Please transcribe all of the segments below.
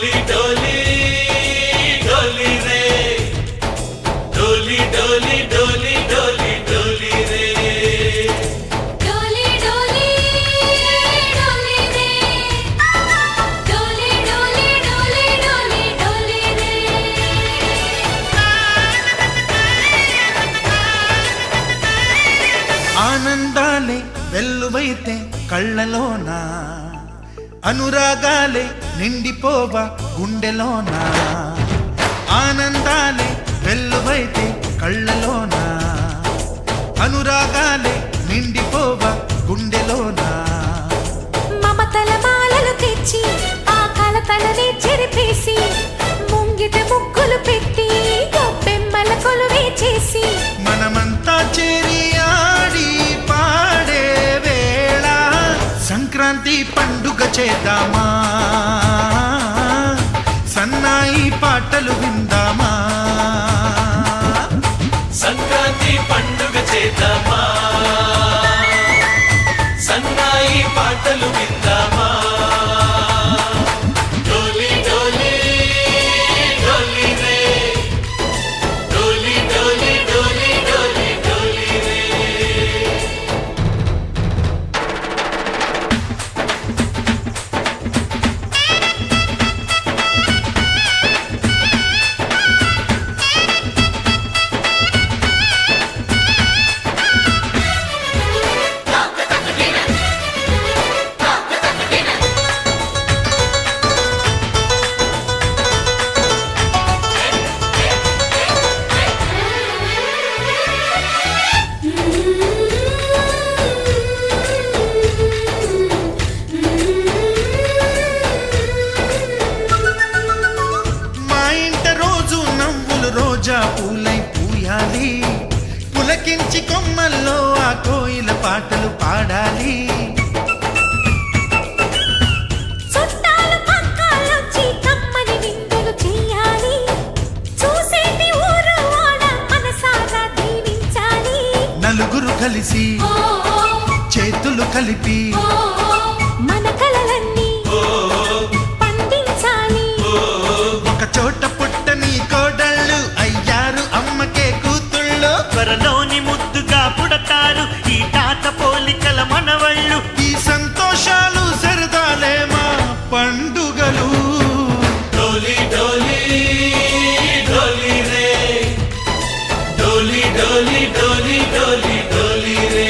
डोली डोली डोली रे डोली डोली डोली डोली डोली रे डोली डोली डोली रे डोली डोली डोली डोली डोली रे ఆనందాలే వెల్లువైతే కళ్ళలోనా అనురాగాలే నిండిపోవ గుండెలోనా ఆనందాలే వెల్లువైతే కళ్ళలోనా అనురాగాలే నిండిపోవ గుండెలోనా మమతల మాలలు తెచ్చి ఆ కలతలని చెరిపేసి ముంగిట ముగ్గులు పెట్టి గొప్పెమ్మల కొలువే చేసి మనమంతా చేరి ఆడి పాడే వేళ సంక్రాంతి పండుగ చేద్దామా సన్నాయి పాటలు విందామా సంక్రాంతి పండుగ చేద్దామా సన్నాయి పాటలు విందామా డోలి డోలి డోలి రే డోలి డోలి డోలి డోలి డోలి రే మా ఇంట రోజు నవ్వులు రోజా పూలై పూయాలి పులకించి కొమ్మల్లో ఆ కోయిల పాటలు పాడాలి చుట్టాలు పక్కాలొచ్చి కమ్మని విందులు చెయ్యాలి చూసేటి ఊరు వాడ మనసారా దీవించాలి నలుగురు కలిసి చేతులు కలిపి మన కలలన్నీ పండించాలి ఒక చోట పుట్టని కోడళ్ళు అయ్యారు అమ్మకే కూతుళ్ళు త్వరలోని ముద్దుగా పుడతారు ఈ తాత పోలికల మనవళ్ళు ఈ సంతోషాలు సరదాలే మా పండుగలు डोली डोली डोली रे डोली डोली डोली डोली डोली रे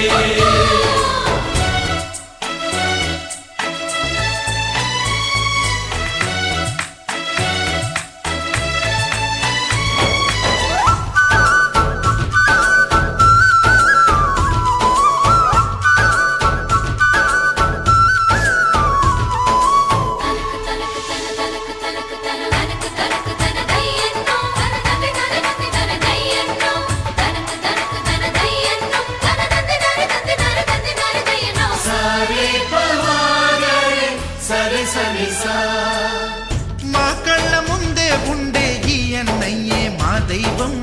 सारे पवारे सरे सरे सा మా కళ్ళ ముందే ఉండే ఈ అన్నయ్యే మా దైవం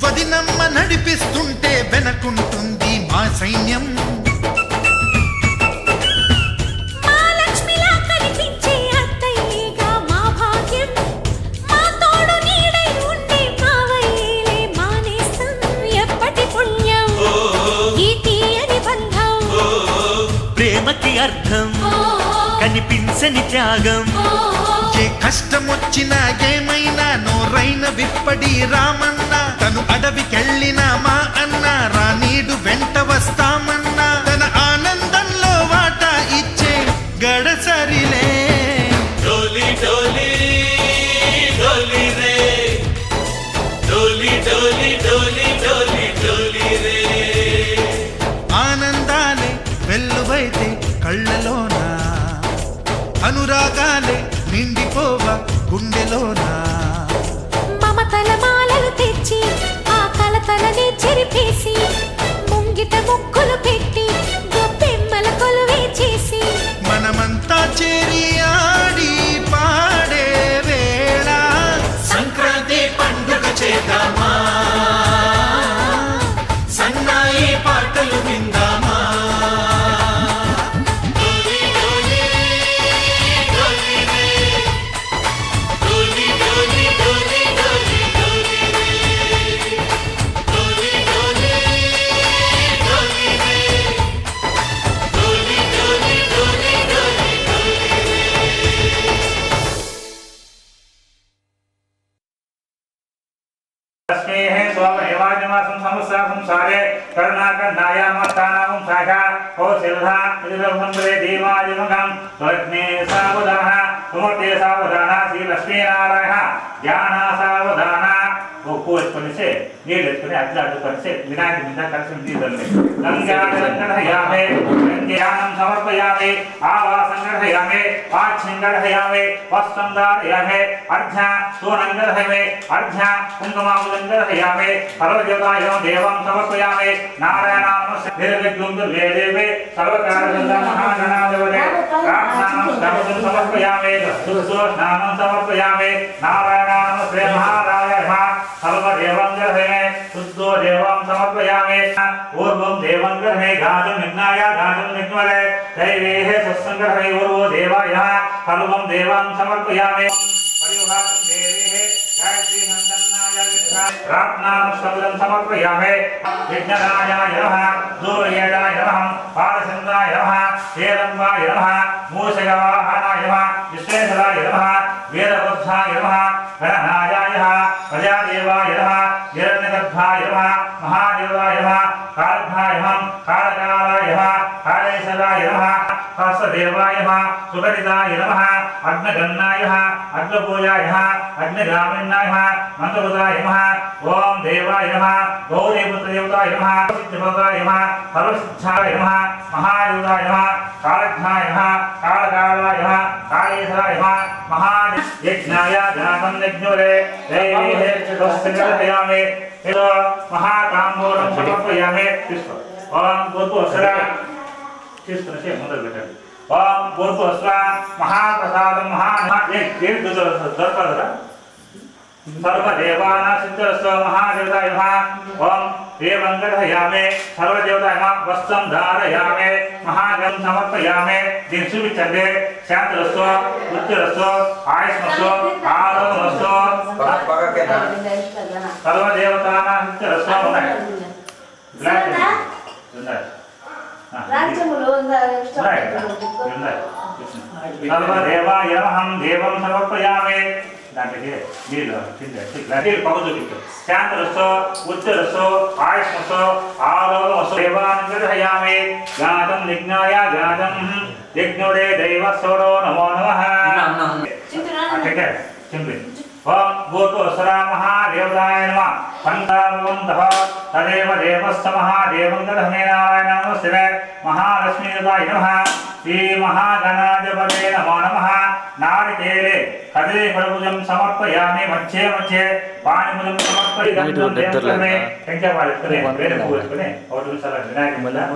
వదినమ్మ నడిపిస్తుంటే వెనకుంటుంది మా సైన్యం మా లక్ష్మిలా కనిపించే అత్తయ్యేగా మా భాగ్యం మా తోడు నీడై ఉండే మావయ్యేలే మానేస్తం ఎప్పటి పుణ్యం ఈ తీయని బంధం ప్రేమకి అర్థం కనిపించని త్యాగం ఏ కష్టం వచ్చినా ఏమైనా నోరైన విప్పడి రామన్న తను అడవికెళ్ళిన మా అన్న రానీడు వెంట వస్తామన్నా తన ఆనందంలో వాటా ఇచ్చే గడసరిలే डोली डोली डोली रे डोली डोली डोली डोली डोली रे ఆనందాలే వెల్లువైతే కళ్ళలోనా అనురాగాలే నిండిపోవ గుండెలోనా మమతల మాలలు తెచ్చి ఆ కలతలని చెరిపేసి ముంగిట ముగ్గులు పెట్టి గొప్పెమ్మల కొలువే చేసి మనమంతా చేరి ఆడి పాడే వేళ సంక్రాంతి పండుగ చేద్దామా సన్నాయి పాటలు విందామా డోలి డోలి డోలి రే तस्मेहे स्वमेवाजमासं समस्या संसारे करुणाकर्णायामस्तानां शाखा कौशलधा इदमन्त्रे देवादिमगं स्वरत्ने सावधानः सुमते सावधानः श्रीलक्ष्मीनारायणः ज्ञाना सावधानः को पनिसे नीड पने अट्ला पनिसे विनायक मिंदा कलसम दीदल्ले गंगाजलंगढ़यामे गंगानं समर्पयामे आवासंगढ़यामे पाच्छंगढ़यामे वस्त्रंदारयामे अर्घ्य सोनंगढ़यामे अर्घ्य कुंकुमावलंगढ़यामे सर्वदेवतायो देवं समर्पयामे नारायणानस्य निर्विघ्नं सर्वकारगंगा महागणाधिपते प्रार्थनां समर्पयामे सुस्नानं समर्पयामे नारायणानस्य महारायः सर्वदेवं गृहे शुद्धो देवं समर्पयामे पूर्वं देवं गृहे गाजं निघ्नाय गाजं निघ्नले दैवेः सत्संगृहे पूर्वो देवाय सर्वं देवं समर्पयामे परिवारं देवेः गायत्री नन्दनाय प्रार्थनां सबलं समर्पयामे विघ्नरायाय नमः दूरयेडाय नमः पारचन्द्राय नमः हेरम्बाय नमः मूषकवाहनाय नमः विश्वेश्वराय नमः वीरबुद्धाय नमः गणनायाय प्रजादेवाय नमः हिरण्यगर्भाय नमः महादेवाय नमः कालभ्याय नमः कालकालाय नमः कालेश्वराय नमः हस्तदेवाय नमः सुगणिताय नमः अग्निगन्नाय नमः अग्निपूजाय नमः अग्निगामिन्नाय नमः मन्त्रपुत्राय नमः ओम देवाय नमः गौरीपुत्रदेवताय नमः सिद्धिपुत्राय नमः सर्वसिद्धाय नमः महादेवाय नमः कालभ्याय नमः कालकालाय नमः कालेश्वराय नमः महायज्ञाय ज्ञातं यज्ञोरे दैवेः स्वस्तिर्दयामे एतो महाकाम्बोलं समर्पयामे पुष्प ओम पूर्वस्रा कृष्णसे मोदक बेटा ओम पूर्वस्रा महाप्रसादं महा एक दर्पणरा सर्वदेवानां सिद्धस्व महादेवताय नमः ओम देवंगढ़यामे सर्वदेवताय नमः वस्त्रं धारयामे महागं समर्पयामे दिनसुविचंदे शांतरस्व उच्चरस्व आयुष्मस्व आरोग्यमस्व सर्वदेवतानां सिद्धस्व उन्नाय सर्वदेवाय नमः देवं समर्पयामे दांटे नील किंदे लाटी पगदुकितो शांतरसो उच्चरसो आयुष्मसो आरोग्यमसो देवानंगढ़यामे गातं निघ्नाय गातं यज्ञोरे दैवस्वरो नमो नमः चिंतन चिंतन ओम भूतोऽसुरा महादेवताय नमः पंचावन्तः तदेव देवस्य महादेवंगढ़मे नारायणं नमस्ते महालक्ष्मीदेवाय नमः श्री महागणाधिपते नमो नमः नारिकेले कदली फलभुजं समर्पयामि मध्ये मध्ये पाणिभुजं समर्पयामि संख्या वाले वेद पूजने और दूसरा विनायक मल्ला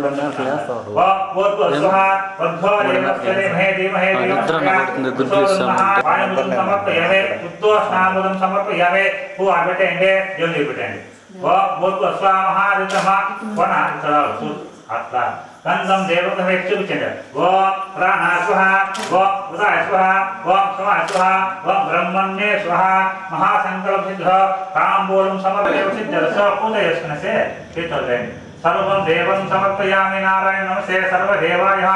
वा वो स्वाहा वद्धो देवस्ते महे धीमहे पाणिभुजं समर्पयामि उद्धो स्नानभुजं समर्पयामि वो आबेटेंगे जल्दी बेटेंगे वा वो स्वाहा महादेवः वना चला आत्मा कंदम देवता व्यक्ति उच्चते वो प्राणा स्वाहा वो उदय स्वाहा वो समा स्वाहा वो ब्रह्मण्ये स्वाहा महासंकल्प सिद्ध कामबोलम समर्पय सिद्धरस उदयस्कनसे केतले सर्वं देवं समर्पयामि नारायण नमस्ते सर्वदेवाय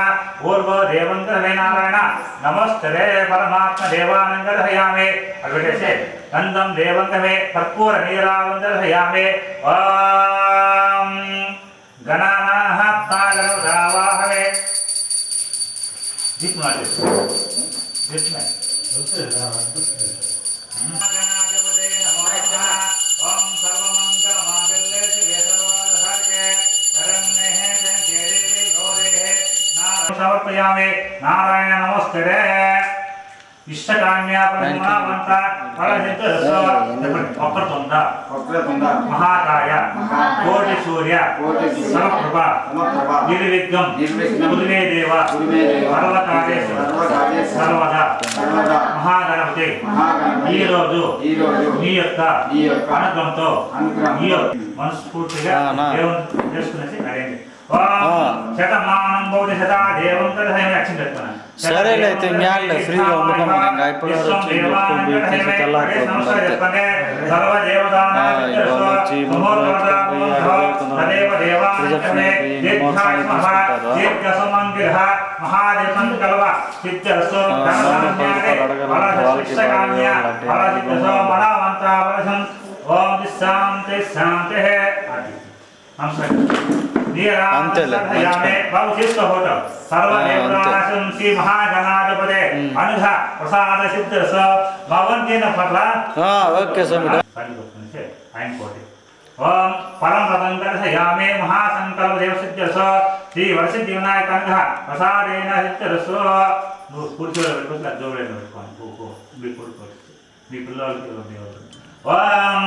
पूर्व देवंगढ़े नारायण नमस्ते परमात्मा देवानंगढ़यामे अगटेसे कंदम देवंगढ़े कर्पूर नीरावंगढ़यामे ओम गणानाः तागरदावाहवे जितमाले जितमे गणाधिपते नमो नमः ओम सर्वमंगलमांगल्ये शिवे सर्वार्थसाधके शरण्ये त्र्यंबके गौरी नारायण समर्पयामि नारायण नमस्ते इष्टकाम्या परमावंता फलहितरसो वक्रतुंड महाकाय कोटि सूर्य समप्रभा निर्विघ्नं गुरुमे देव सर्वकार्येषु सर्वदा महागणपति ఈ రోజు నీ యొక్క అనుగ్రహంతో ఈ మనస్ఫూర్తిగా దేవుని చేసుకునేసి అడగండి శతమానం భవతి శతా దేవం కథయం యాక్షన్ చెప్తున్నా సరేలే అయితే న్యాల ఫ్రీగా ఉండకమా ఇంకా ఇప్పుడు సర్వ దేవతానాం తదేవ దేవానాం దీర్ఘసమంగిరః మహాదేవం కలవ సిద్ధరసో ధనధాన్యానే ఫలశిష్టకామ్య ఫలసిద్ధసో మనవంతా ఫలసం ఓం దిశాం నీరామే బాబు తీసుకో ఫోటో సర్వదేవతానాశం శ్రీ మహాగణాధిపతే అనుఘ ప్రసాద సిద్ధ భగవంతిన పట్ల ఓకే స్వామి ఆయన కోటి ఓం పరం రతంకర్షయామే మహాసంకల్ప దేవసిద్ధ శ్రీ వరసిద్ధి వినాయక అనుఘ ప్రసాదేన సిద్ధ నువ్వు కూర్చోలో పెట్టుకుంటే జోబులేని పెట్టుకోను మీ కూర్చోవచ్చు మీ పిల్లలకి ఓం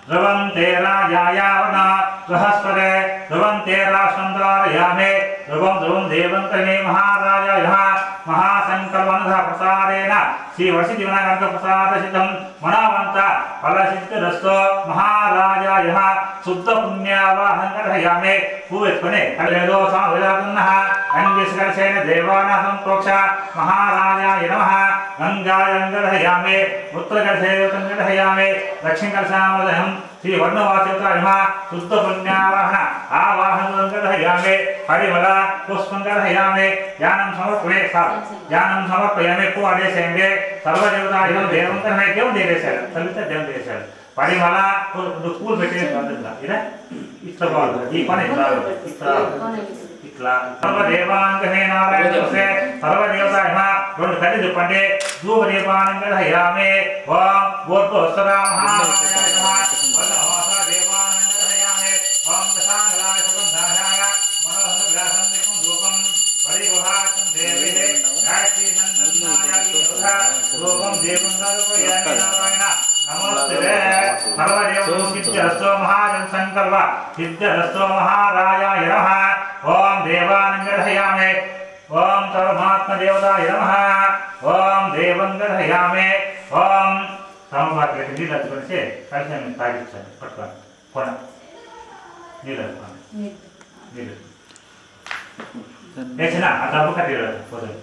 ధ్రువం తే రాజాయావన బృహస్పతే ధ్రువం తే రాష్ట్రం ధారయామే ధ్రువం ధ్రువం దేవం కమే మహారాజాయ మహాసంకల్పనుధ ప్రసాదేన శ్రీ వరసిద్ధి వినాయక ప్రసాద సిద్ధం మనవంత ఫలసిద్ధిరస్తో మహారాజాయ శుద్ధ పుణ్యావాహంకర్షయామే పూవెత్తుకుని కలేదో సావిలాకున్నః అంగిస్కర్షేణ దేవానాహం ప్రోక్ష మహారాజాయ నమః గంగాయంగర్షయామే ఉత్తరకర్షేయోతంగర్షయామే దక్షిణకర్షామదహం శ్రీ వర్ణవాచ్యతాయ నమః శుద్ధ పుణ్యావాహన ఆవాహనంగర్షయామే పరిమళ పుష్పంగర్షయామే జ్ఞానం సమర్పయే జ్ఞానం సమర్పయామే పూ ఆదేశంगे सर्वदेवताय देवं करने देव दे देशाल सलित देव देशाल परिमళ పూలు పెట్టేసి అందుగా ఇలా ఇట్లా బాగు ఈ పని ఇట్లా ఇట్లా సర్వదేవాంగమే నారాయణసే సర్వదేవతాయ రెండు కళ్ళు చెప్పండి ధూపదీపానంగరయామే ఓం గోత్రోత్తరా మహారాజాయ నమః వనవాస దేవానంగరయామే ఓం దశాంగలాయ సుగంధాయ మనోహర వ్యాసం దిక్కుం ధూపం పరివహాతం దేవే గాయత్రీ సంతనాయ రూపం దేవం గర్వయామి నారాయణ నమస్తే సర్వదేవం సిద్ధ్యరస్తో మహాజన్ సంకల్ప సిద్ధ్యరస్తో మహారాజాయ నమః ఓం దేవానంగరయామే ఓం పరమాత్మదేవతాయ నమః ఓం దేవంగరయామే ఓం సమవాక్య నీళ్ళు అతుకొనిసి కలిసి తాగించండి పట్టుకోండి కొన నీళ్ళు అతుకోండి నీళ్ళు వేసిన ఆ డబ్బు కట్టిరు పోతుంది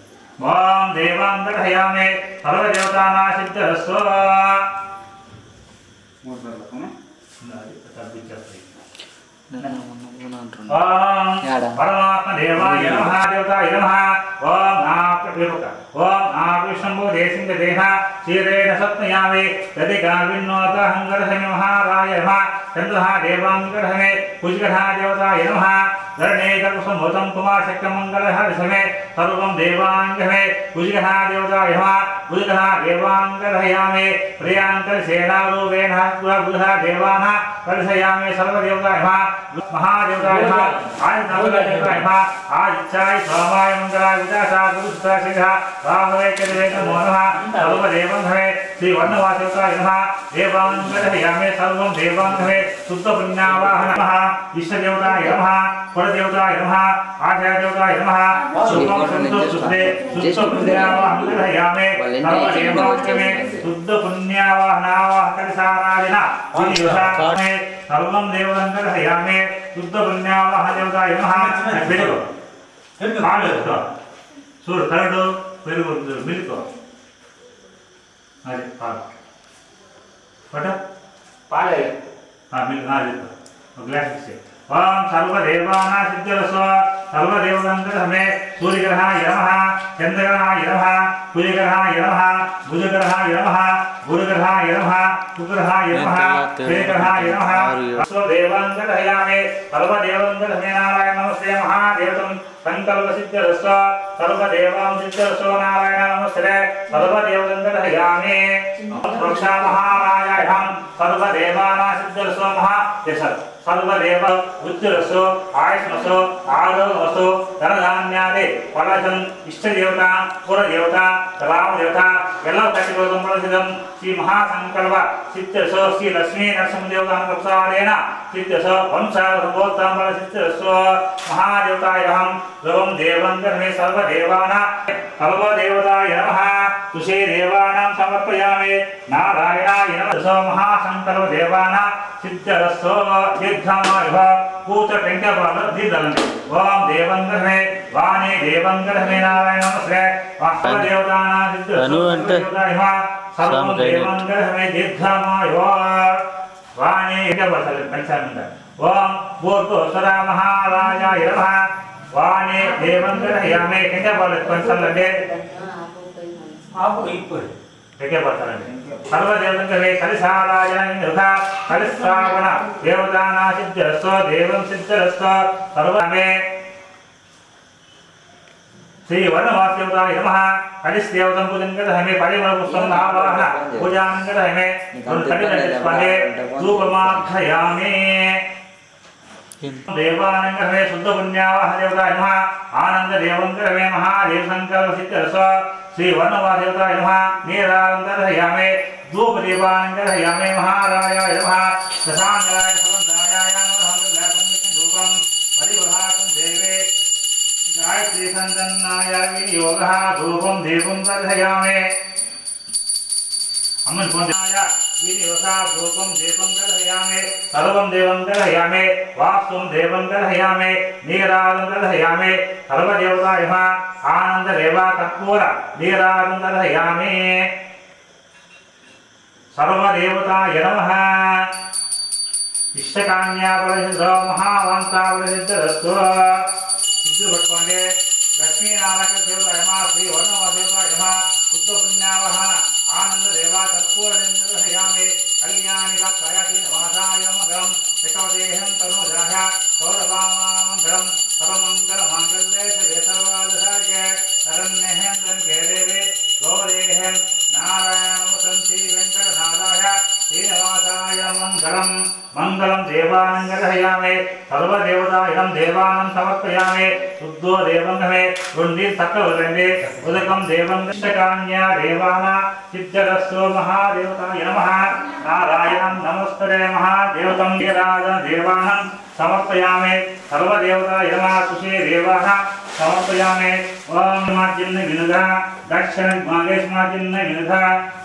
ఓం దేవాంగరయామే సర్వదేవతానా సిద్ధ్యరస్తో పరమాత్మ దేవాయ నమః దేవతాయ నమః ఓం నాపేరుక ఓం నావిష్ణుభో దేశింగ దేహ క్షీరేణ సత్మయామే యది గావిన్నోత హంగరహమి మహారాయ నమః చంద్రః దేవాంగరహమే కుజగః దేవతాయ నమః ధరణే కల్పసంభూతం కుమారశక్రమంగళః విషమే సర్వం దేవాంగమే కుజగః దేవతాయ నమః కుజగః దేవాంగరహయామే ప్రియాంకరసేనారూపేణ కుజగః దేవాన కలశయామే సర్వదేవతాయ నమః महादेवताय नमः आय नवदेवताय नमः आज इच्छाय सोमाय मंगलाय विदासा गुरुस्ता सिंह रामवे केदवे नमो नमः सर्वदेवंधवे श्री वर्णवासदेवताय नमः देवांगरयामे सर्वं देवांगवे शुद्ध पुण्यावाहन नमः इष्टदेवताय नमः परदेवताय नमः आचार्यदेवताय नमः शुभं शुद्धे शुद्ध पुण्यावाहनयामे सर्वदेवांगवे शुद्ध पुण्यावाहनावाहकरसारायण विनियोषामे सर्वं देवगंधर्वयामे शुद्ध पुण्यावाहदेवताय नमः बेरुगो आलो सूर करडो बेरुगो मिलको अरे पाल पटा पाले हां मिल हां ले ग्लास से ओम सर्वदेवाना सिद्धरस्व सर्वदेवगंधर्वमे सूर्यग्रहाय नमः चंद्रग्रहाय नमः कुजग्रहाय नमः बुधग्रहाय नमः गुरुग्रहाय नमः शुक्रग्रहाय नमः शनिग्रहाय नमः सर्वदेवांगरयामे सर्वदेवांगरमे नारायण नमस्ते महादेवतं संकल्प सिद्धरस्व सर्वदेवां सिद्धरस्व नारायण नमस्ते सर्वदेवांगरयामे रक्षा महाराजाय सर्वदेवाना सिद्धरस्व महादेशर सर्वदेव उच्चरसो आयुष्मसो आरोग्यमसो धनधान्यादि फलजं इष्टदेवता पुरदेवता रामदेवता ಎಲ್ಲ ಕಟ್ಟಿರೋದು ಬಳಸಿದಂ ಶ್ರೀ ಮಹಾಸಂಕಲ್ಪ ಸಿದ್ಧಸೋ ಶ್ರೀ ಲಕ್ಷ್ಮೀ ನರಸಿಂಹದೇವತಾ ಪ್ರಸಾದೇನ ಸಿದ್ಧಸೋ ವಂಶಾವತಾಂಬಳ ಸಿದ್ಧಸೋ ಮಹಾದೇವತಾಯಹಂ ಧ್ರುವಂ ದೇವಂಗರ್ಮೇ ಸರ್ವದೇವಾನ ಸರ್ವದೇವತಾಯ ನಮಃ ತುಷೇ ದೇವಾನಾಂ ಸಮರ್ಪಯಾಮಿ ನಾರಾಯಣಾಯ ನಮಃ ಸೋ ಮಹಾಸಂಕಲ್ಪ ದೇವಾನ ಸಿದ್ಧರಸ್ಸೋ ದೀರ್ಘಮಾಯುಃ ಕೂತ ಟೆಂಕಪಾಲ ದೀರ್ಘಲಂತೆ ಓಂ ದೇವಂಗರ್ಮೇ ವಾಣಿ ದೇವಂಗರ್ಮೇ ನಾರಾಯಣ ನಮಸ್ತೆ ಮಹಾದೇವತಾನ ಸಿದ್ಧಸೋ सर्वं देवांगरमे दीर्घमायुः वाणी एकवसल पंचानंद ओम भूतोत्तरा महाराजाय नमः वाणी देवांगरयामे एकवसल पंचानंद आप ऊपर ఎక్కే పడతారండి సర్వదేవతంకవే కలిశారాయణ నిరుధ కలిశ్రావణ దేవతానా సిద్ధిరస్వ దేవం సిద్ధిరస్వ సర్వమే శ్రీ వర్ణవాస్యవతాయ నమః కలిశ్దేవతం పూజంకరహమే పరిమళ పుష్పం ఆవాహన పూజాంకరహమే కడిదండే ధూపమాఘయామి దేవానంకరమే శుద్ధ పుణ్యావాహ దేవతాయ నమః ఆనంద దేవంకరమే మహాదేవ సంకల్ప సిద్ధిరస్వ శ్రీ వర్ణవాదేవతాయ నమః నీరాంకరహయామి ధూప దేవానంకరహయామి మహారాయాయ నమః శశాంకరాయ సమంతాయ నమః ధూపం పరివహాకం దేవే గాయత్రీ సందన్నాయ వినియోగః ధూపం దీపం దర్శయామి అమ్మన్ పొందాయ వినియోగః ధూపం దీపం దర్శయామి సర్వం దేవం దర్శయామి వాస్తుం దేవం దర్శయామి నీరాజం దర్శయామి సర్వదేవతాయ నమః ఆనంద దేవా కర్పూర నీరాజం దర్శయామి సర్వదేవతాయ నమః ఇష్టకామ్యాపరిసిద్ధ మహావంతాపరిసిద్ధరస్తు పట్టుకోండి లక్ష్మీనారాయణ దేవతాయ నమః శ్రీ వర్ణవాదేవతాయ నమః శుద్ధ పుణ్యావహన ఆనంద దేవా కర్పూరయామి కళ్యాణిక త్రయతి నమాసాయ మంగళం శకవదేహం తనూజాయ సౌరభామంగళం సర్వమంగళ మాంగళ్యే శివే సర్వాదశార్కే శరణ్యేంద్రం కేదేవే గౌరేహం నారాయణముతం శ్రీ వెంకటనాథాయ శ్రీనివాసాయ మంగళం మంగళం దేవానంగరహయామి సర్వదేవతాయం దేవానం సమర్పయామి శుద్ధో దేవంగమే రుండి సకలరండి ఉదకం దేవంగష్టకాన్యా దేవాన సిద్ధరస్సు మహాదేవతాయ నమః నారాయణం నమస్తరే మహాదేవతం దేరాజ దేవానం సమర్పయామి సర్వదేవతాయ నమః సుషే దేవాన సమర్పయామి ఓం మాజిన్న వినుధ దక్షిణ భాగేష్మాజిన్న వినుధ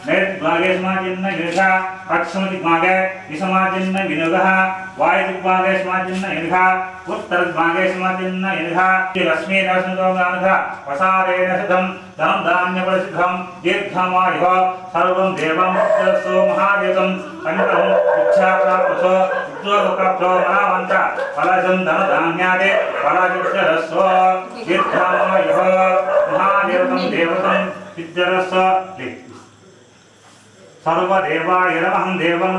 నైరుతి భాగేష్మాజిన్న వినుధ పశ్చిమది భాగే విషమాజిన్న వినుధ వాయుదిగ్భాగేష్మాజిన్న వినుధ ఉత్తర భాగేష్మాజిన్న వినుధ లక్ష్మీ నరసింహ ప్రసాదేన సిద్ధం ధనం ధాన్యపరిసిద్ధం దీర్ఘమాయుః సర్వం దేవం సో మహాదేవం సంకరం ఇచ్ఛాప్రాప్తో ఉద్యోగప్రాప్తో మహావంత ఫలజం ధన ధాన్యాదే ఫలజిద్దరస్వ దీర్ఘమాయుః మహాదేవతం దేవతం సిద్ధరస్వ సర్వదేవాయ నమః దేవం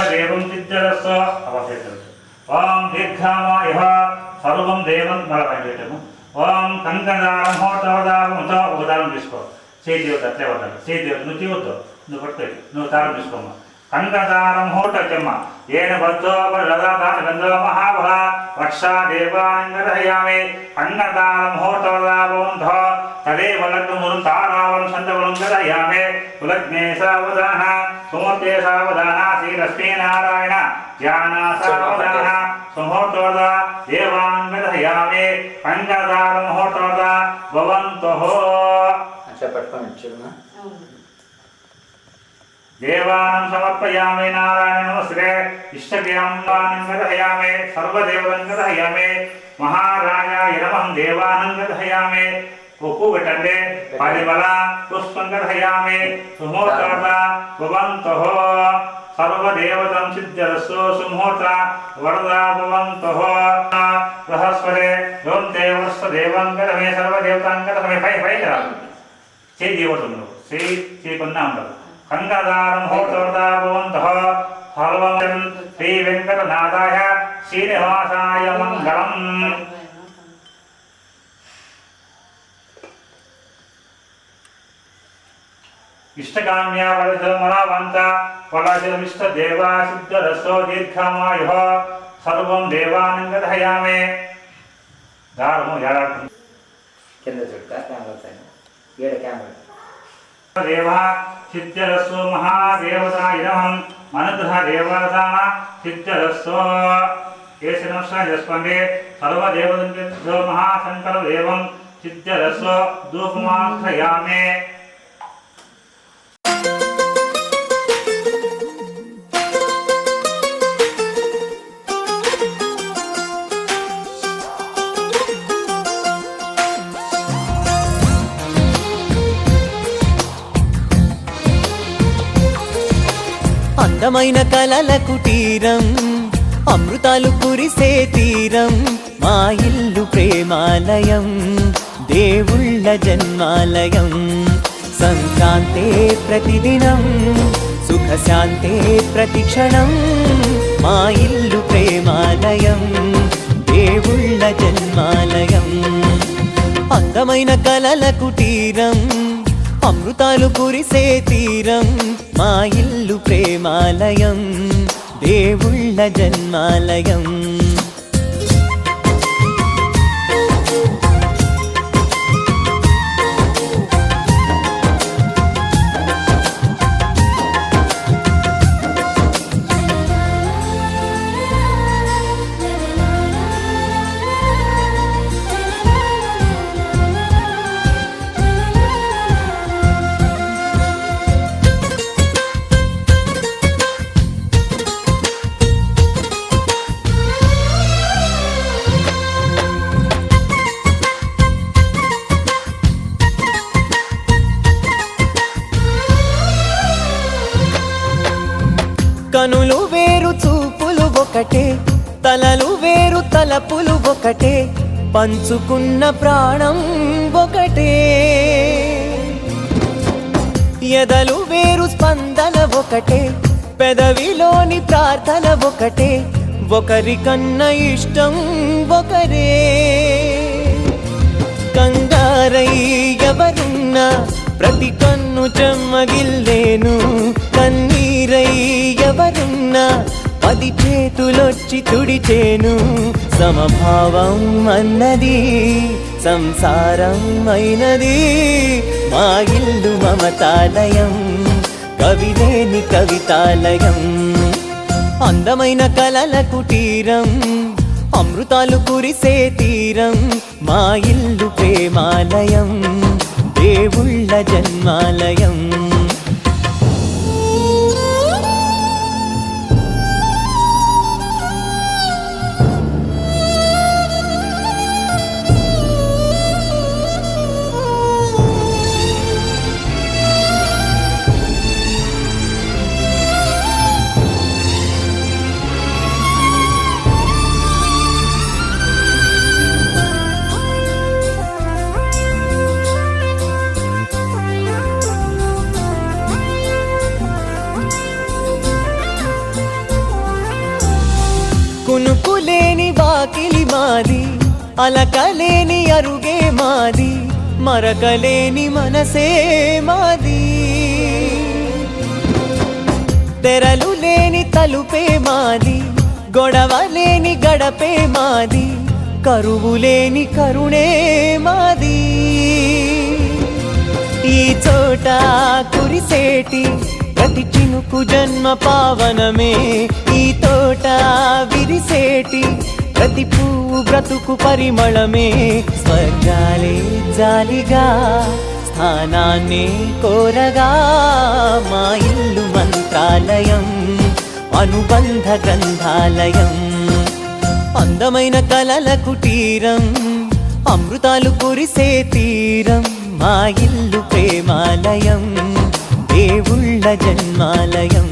దేవం సిద్ధరస్వ అవశేషం ఓం దీర్ఘమాయుః సర్వం దేవం మరపంచేటము ఓం కంకణదారం హోతవదారంతో ఒక దారం తీసుకో చేతి వద్ద అట్లే వద్దాలి చేతి నువ్వు తీవద్దు నువ్వు పట్టుకోయి నువ్వు దారం తీసుకోమ్మా కంకదారం హోటచ్చమ్మ ఏన బద్ధో లదాతాన గంధో మహాబల రక్షా దేవాంగరహయామి కంకదారం హోటవదాబంధో తదేవ లగ్నమురం తారావం సంతవరం గరహయామి కులగ్నే సావధాన సుమూర్తే సావధాన శ్రీ లక్ష్మీనారాయణ జ్ఞానా సావధాన సుమూర్తోద దేవాంగరహయామి కంకదారం హోటవద భవంతః అట్లా పట్టుకొని చూడనా దేవానం సమర్పయామి నారాయణ నమస్తే ఇష్టదేవానంగరహయామి సర్వదేవతంగరహయామి మహారాజాయ నమః దేవానంగరహయామి ఉప్పు పెట్టండి పరిమళ పుష్పంగరహయామి సుమూర్త భవంతః సర్వదేవతం సిద్ధరస్సు సుమూర్త వరదా భవంతః బృహస్పతే ఓం దేవస్వ దేవంగరమే సర్వదేవతాంగరమే పై పై చేయి దేవతలు చేయకుండా ఉండదు కంకదారం హోటవదా భవంతః సర్వం శ్రీ వెంకటనాథాయ శ్రీనివాసాయ మంగళం ఇష్టకామ్యా వరదమరావంత ఫలజమిష్ట దేవా సిద్ధరస్వ దీర్ఘమాయుః సర్వం దేవానంగరహయామి దారము ఏడాడుతుంది కింద చుట్టా కెమెరా సైడ్ ఏడ కెమెరా దేవ సిద్ధరస్వ మహాదేవతాయ నమః అనుగ్రహ దేవతాన సిద్ధరస్వ కేశ నమస్కారం చేసుకోండి సర్వదేవతంతో మహాశంకర దేవం సిద్ధరస్వ ధూపమాఘ్రయామి అందమైన కలల కుటీరం అమృతాలు కురిసే తీరం మా ఇల్లు ప్రేమాలయం దేవుళ్ళ జన్మాలయం సంక్రాంతే ప్రతిదినం సుఖశాంతే ప్రతిక్షణం మా ఇల్లు ప్రేమాలయం దేవుళ్ళ జన్మాలయం అందమైన కలల కుటీరం అమృతాలు కురిసే తీరం మా ఇల్లు ప్రేమాలయం దేవుళ్ళ జన్మాలయం కనులు వేరు చూపులు ఒకటే తలలు వేరు తలపులు ఒకటే పంచుకున్న ప్రాణం ఒకటే ఎదలు వేరు స్పందన ఒకటే పెదవిలోని ప్రార్థన ఒకటే ఒకరికన్నా ఇష్టం ఒకరే కంగారై ఎవరున్నా ప్రతి కన్ను చెమ్మగిల్లేను కన్నీరై ఎవరున్నా 10 చేతులొచ్చి తుడిచేను సమభావం అన్నది సంసారం అయినది మా ఇల్లు మమతాలయం కవిలేని కవితాలయం అందమైన కలల కుటీరం అమృతాలు కురిసే తీరం మా ఇల్లు ప్రేమాలయం దేవుళ్ళ జన్మాలయం కునుకులేని వాకిలి మాది అలకలేని అరుగే మాది మరకలేని మనసే మాది తెరలు లేని తలుపే మాది గొడవ లేని గడపే మాది కరువు లేని కరుణే మాది ఈ చోట కురిసేటి ప్రతి చినుకు జన్మ పావనమే ఈ తోట విరిసేటి ప్రతి పువ్వు బ్రతుకు పరిమళమే స్వర్గాలే జాలిగా స్థానాన్ని కోరగా మా ఇల్లు మంత్రాలయం అనుబంధ గ్రంథాలయం అందమైన కలల కుటీరం అమృతాలు కురిసే తీరం మా ఇల్లు ప్రేమాలయం దేవుళ్ళ జన్మాలయం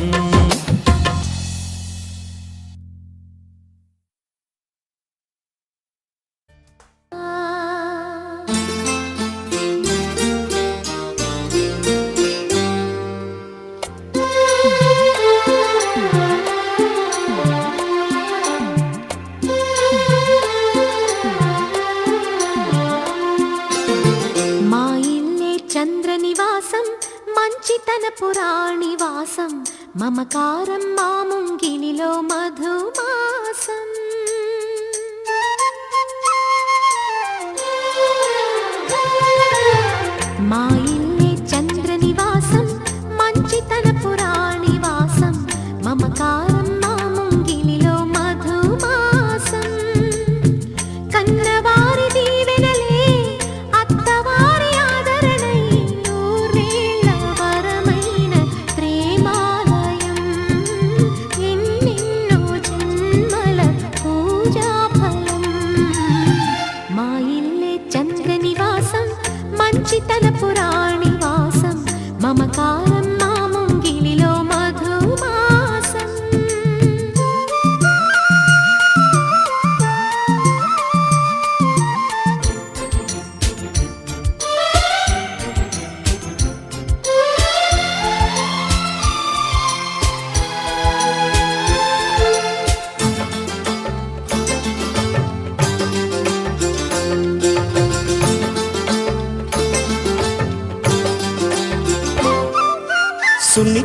మా ఇల్లే చంద్ర నివాసం మంచితన పురాణివాసం మమకారం మా ముంగిలిలో మధుమాసం మా ఇల్లే చంద్ర నివాసం మంచితన పురాణివాసం మమకారం మా ముంగిలిలో మధుమాసం కన్నవారి దీవెనలే అత్తవారి ఆదరణై నూరేళ్ల వరమైన ప్రేమాలయం ఎన్నెన్నో జన్మ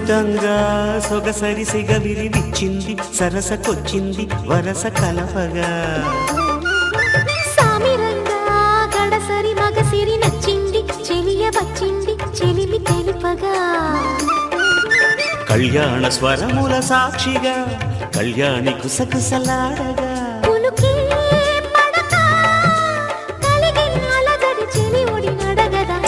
మురితంగా సొగసరి సిగవిరి విచ్చింది సరసకొచ్చింది వరస కలపగా సామిరంగా గడసరి మగసిరి నచ్చింది చెలియ వచ్చింది చెలిమి తెలుపగా కళ్యాణ స్వరముల సాక్షిగా కళ్యాణి కుసకుసలాడగా పులుకే పడక కలిగిన అలజడి చెలి ఒడి నడగదా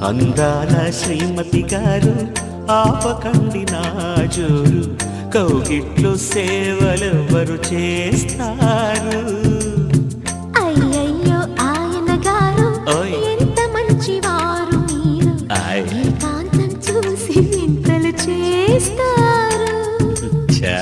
అందాల శ్రీమతి గారు ఆపకండి నా జోరు కౌగిట్లు సేవలెవ్వరు చేస్తారు అయ్యయ్యో ఆయన గారు ఓయ్. ఎంత మంచివారు మీరు ఆయ్. ఏకాంతం చూసి వింతలు చేస్తారు ఛా.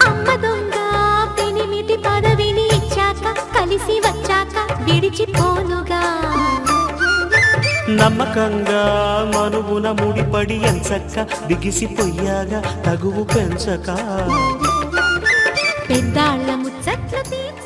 అమ్మ దొంగ పెనిమిటి పదవిని ఇచ్చాక కలిసి వచ్చాక విడిచిపోనుగా నమ్మకంగా మనువున ముడిపడి ఎంచక్క బిగిసిపోయాగా తగువు పెంచక పెద్దాళ్ళ ముచ్చట్లు తీర్చ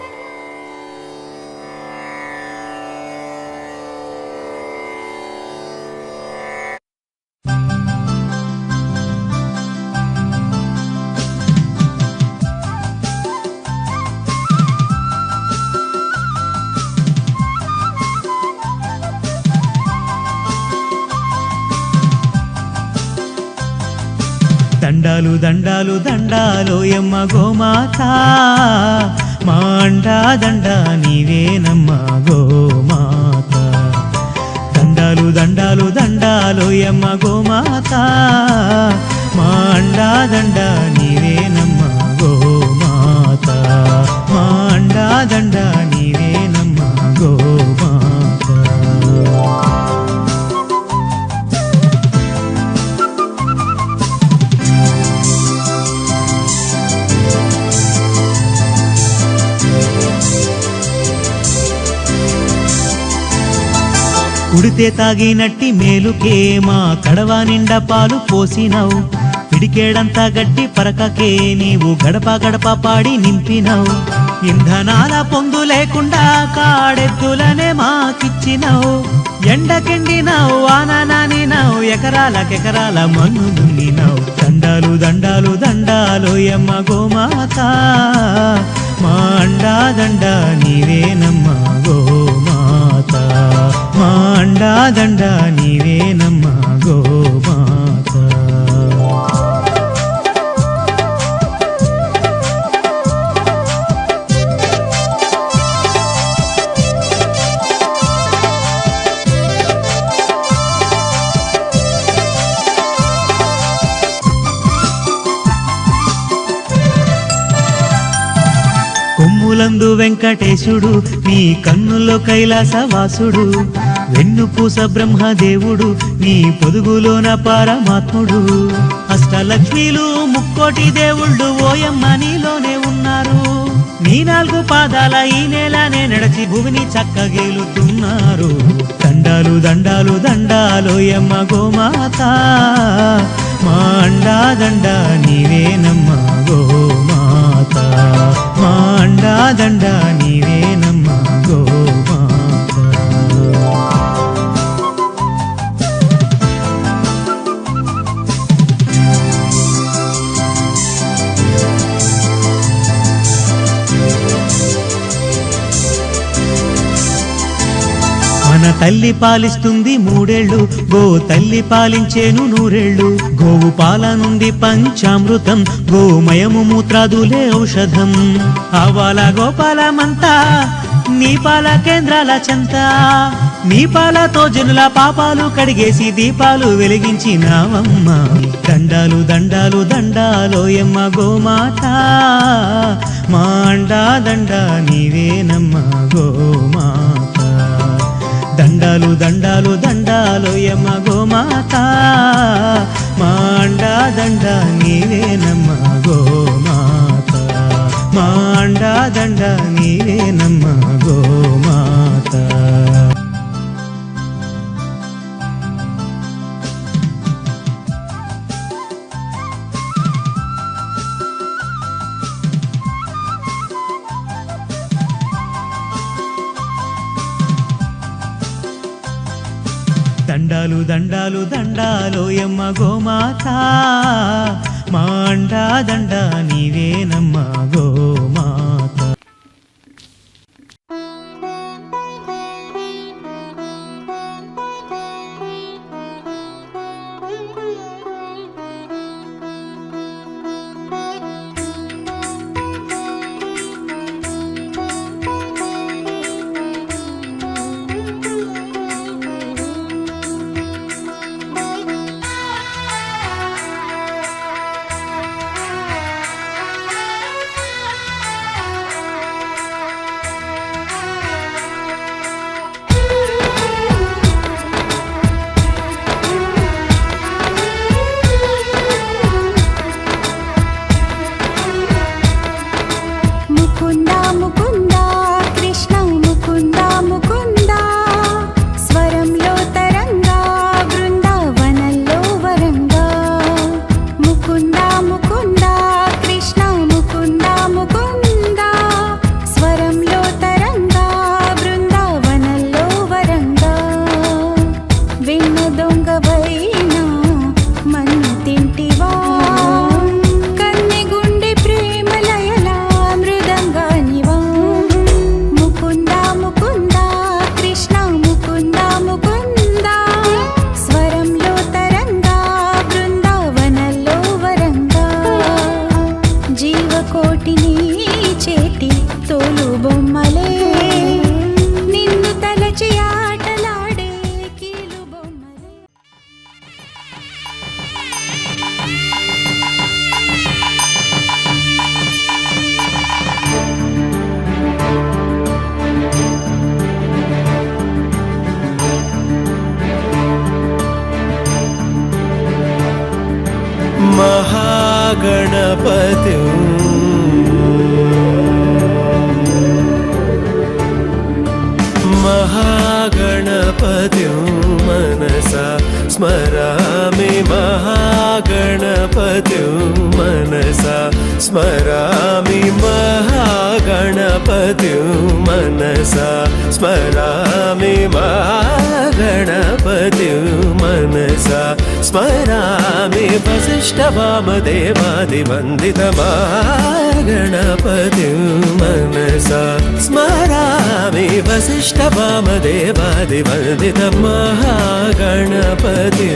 దండాలు దండాలు దండాలో యమ్మ గోమాత మా అండా దండ నీవేనమ్మ గోమాత దండాలు దండాలు దండాలో యమ్మ గోమాత మా అండా దండ నీవేనమ్మ గోమాత మా అండా దండ నీవేనమ్మ గోమాత కుడితే తాగినట్టి మేలుకే మా కడవ నిండా పాలు పోసినావు పిడికేడంతా గట్టి పరకకే నీవు గడప గడప పాడి నింపినావు ఇంధనాల పొందు లేకుండా కాడెద్దులనే మాకిచ్చినావు ఎండకెండినావు వాన నానినావు ఎకరాలకెకరాల మన్ను దున్నినావు దండాలు దండాలు దండాలు యమ్మ గోమాత మా అండా దండ నీవేనమ్మ గోమాత మా అండా దండ నీవేనమ్మ గోమాత కొమ్ములందు వెంకటేశుడు నీ కన్నుల్లో కైలాసవాసుడు వెన్నుపూస బ్రహ్మదేవుడు నీ పొదుగులోన పరమాత్ముడు అష్టలక్ష్మీలు ముక్కోటి దేవుళ్ళు ఓయమ్మ నీలోనే ఉన్నారు నీ నాలుగు పాదాల ఈ నేలనే నడిచి భూమిని చక్కగేలుతున్నారు దండాలు దండాలు దండాలు యమ్మ గోమాత మా అండా దండ నీవేనమ్మ గోమాత మా అండా దండ నీవేనమ్మ గోమాత మన తల్లి పాలిస్తుంది మూడేళ్లు గో తల్లి పాలించేను నూరేళ్లు గోవు పాల నుండి పంచామృతం గోమయము మూత్రాదులే ఔషధం ఆవాల గోపాలమంతా నీ పాల కేంద్రాల చెంత నీ పాలతో జనుల పాపాలు కడిగేసి దీపాలు వెలిగించినావమ్మ దండాలు దండాలు దండాలో యమ్మ గోమాత మా అండా దండ నీవేనమ్మ గోమాత దండాలు దండాలు దండాలు యమ్మ గోమాత మా దండ నీవేనమ్మ గోమాత మా అండా దండ నీవేనమ్మ గోమాత దండాలు దండాలు దండాలోయమ్మ గోమాత మా అండా దండ నీవేనమ్మ గోమాత महागणपति महागणपति मनसा स्मरामि महागणपति मनसा स्मरामि महागणपति मनसा स्मरामि महागणपति मनसा स्मरामि वसिष्ठवामदेवादिवन्दित महागणपति मनसा स्मरामि वसिष्ठवामदेवादिवन्दित महागणपति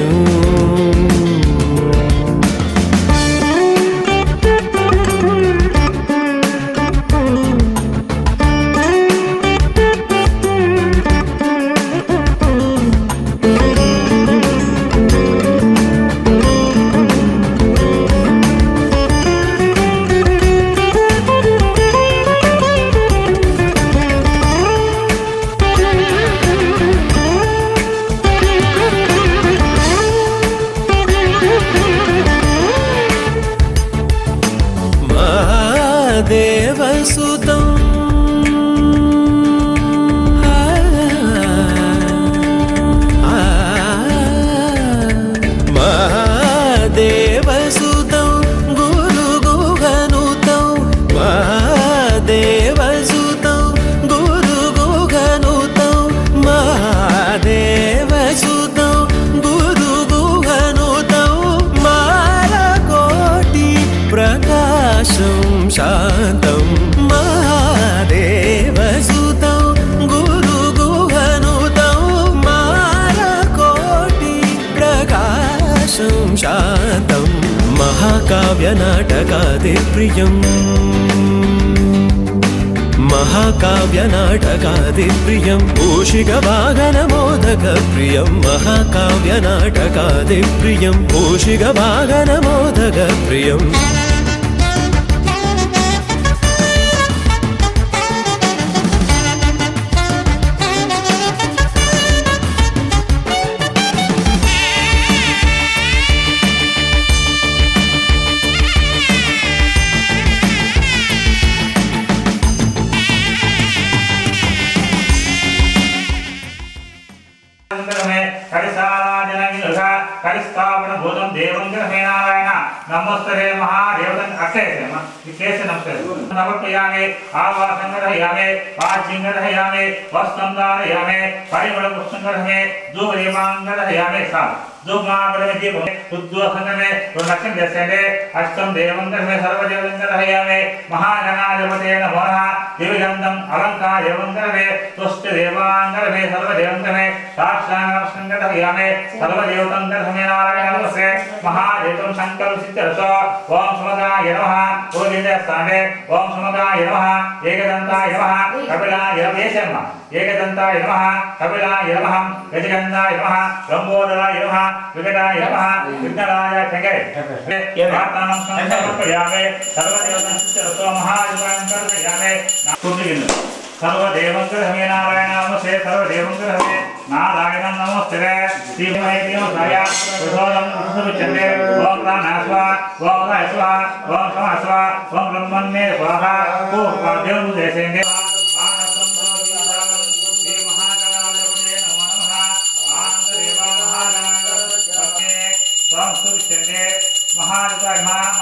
देवसुतं महादेवसुतं गुरुगुहनुतं महादेवसुतं गुरुगुहनुतं महादेवसुतं गुरुगुहनुतं मालकोटि प्रकाशं शान्तं महादेवसुतं गुरुगुहनुतं मालकोटि प्रकाशं शान्तं महाकाव्यनाटकादिप्रियम् महाकाव्यनाटकादिप्रियं पूषिकवाहनमोदकप्रियं महाकाव्यनाटकादिप्रियं पूषिकवाहनमोदकप्रियम् కరిసారాజనగిరుహ కరిస్థాపన భూతం దేవం గ్రహమే నారాయణ నమస్తే మహాదేవతం అక్షయసేమ విశేష నమస్తే నమస్కయామి ఆవాసం గ్రహయామి వాచ్యం గ్రహయామి వస్త్రం ధారయామి పరిమళ పుష్పం గ్రహమే ధూపదీపాం గ్రహయామి సా ధూమాగ్రహమే దీపం ఉద్వసంగమే లక్ష్యం చేసేంటే అష్టం దేవం గ్రహమే సర్వదేవం గ్రహయామి మహాగణాధిపతే నమో నమః దివ్యగంధం అలంకార దేవం గ్రహమే తుష్ట దేవాం గ్రహమే సర్వదేవం గ్రహమే సాక్షాత్కారం గ్రహయామి సర్వదేవతం గ్రహమే నారాయణ నమస్తే మహాదేవం సంకల్ప సిద్ధిరసో ఓం సమగాయ నమః ఓదిందస్తాండే ఓం సమగాయ నమః ఏకదంతాయ నమః కపిలాయ నమః ఏకదంతాయ నమః కపిలాయ నమః గజగంధాయ నమః లంబోదరాయ నమః వికటాయ నమః విఘ్నరాయ ఠగే ప్రార్థనాం సమర్పయామి సర్వదేవతం సిద్ధిరసో మహాదేవం గ్రహయామి నాకుదిగిన సర్వదేవం గ్రహమే నారాయణ నమస్తే సర్వదేవం గ్రహమే నారాయణం నమస్తే శ్రీమహేదేవాయ ప్రసోదం సువిచందే ఓం ప్రాణాస్వ ఓం రాయస్వ ఓం సమాస్వ ఓం బ్రహ్మణ్యే స్వాహ ఓం దేవం దేశేందే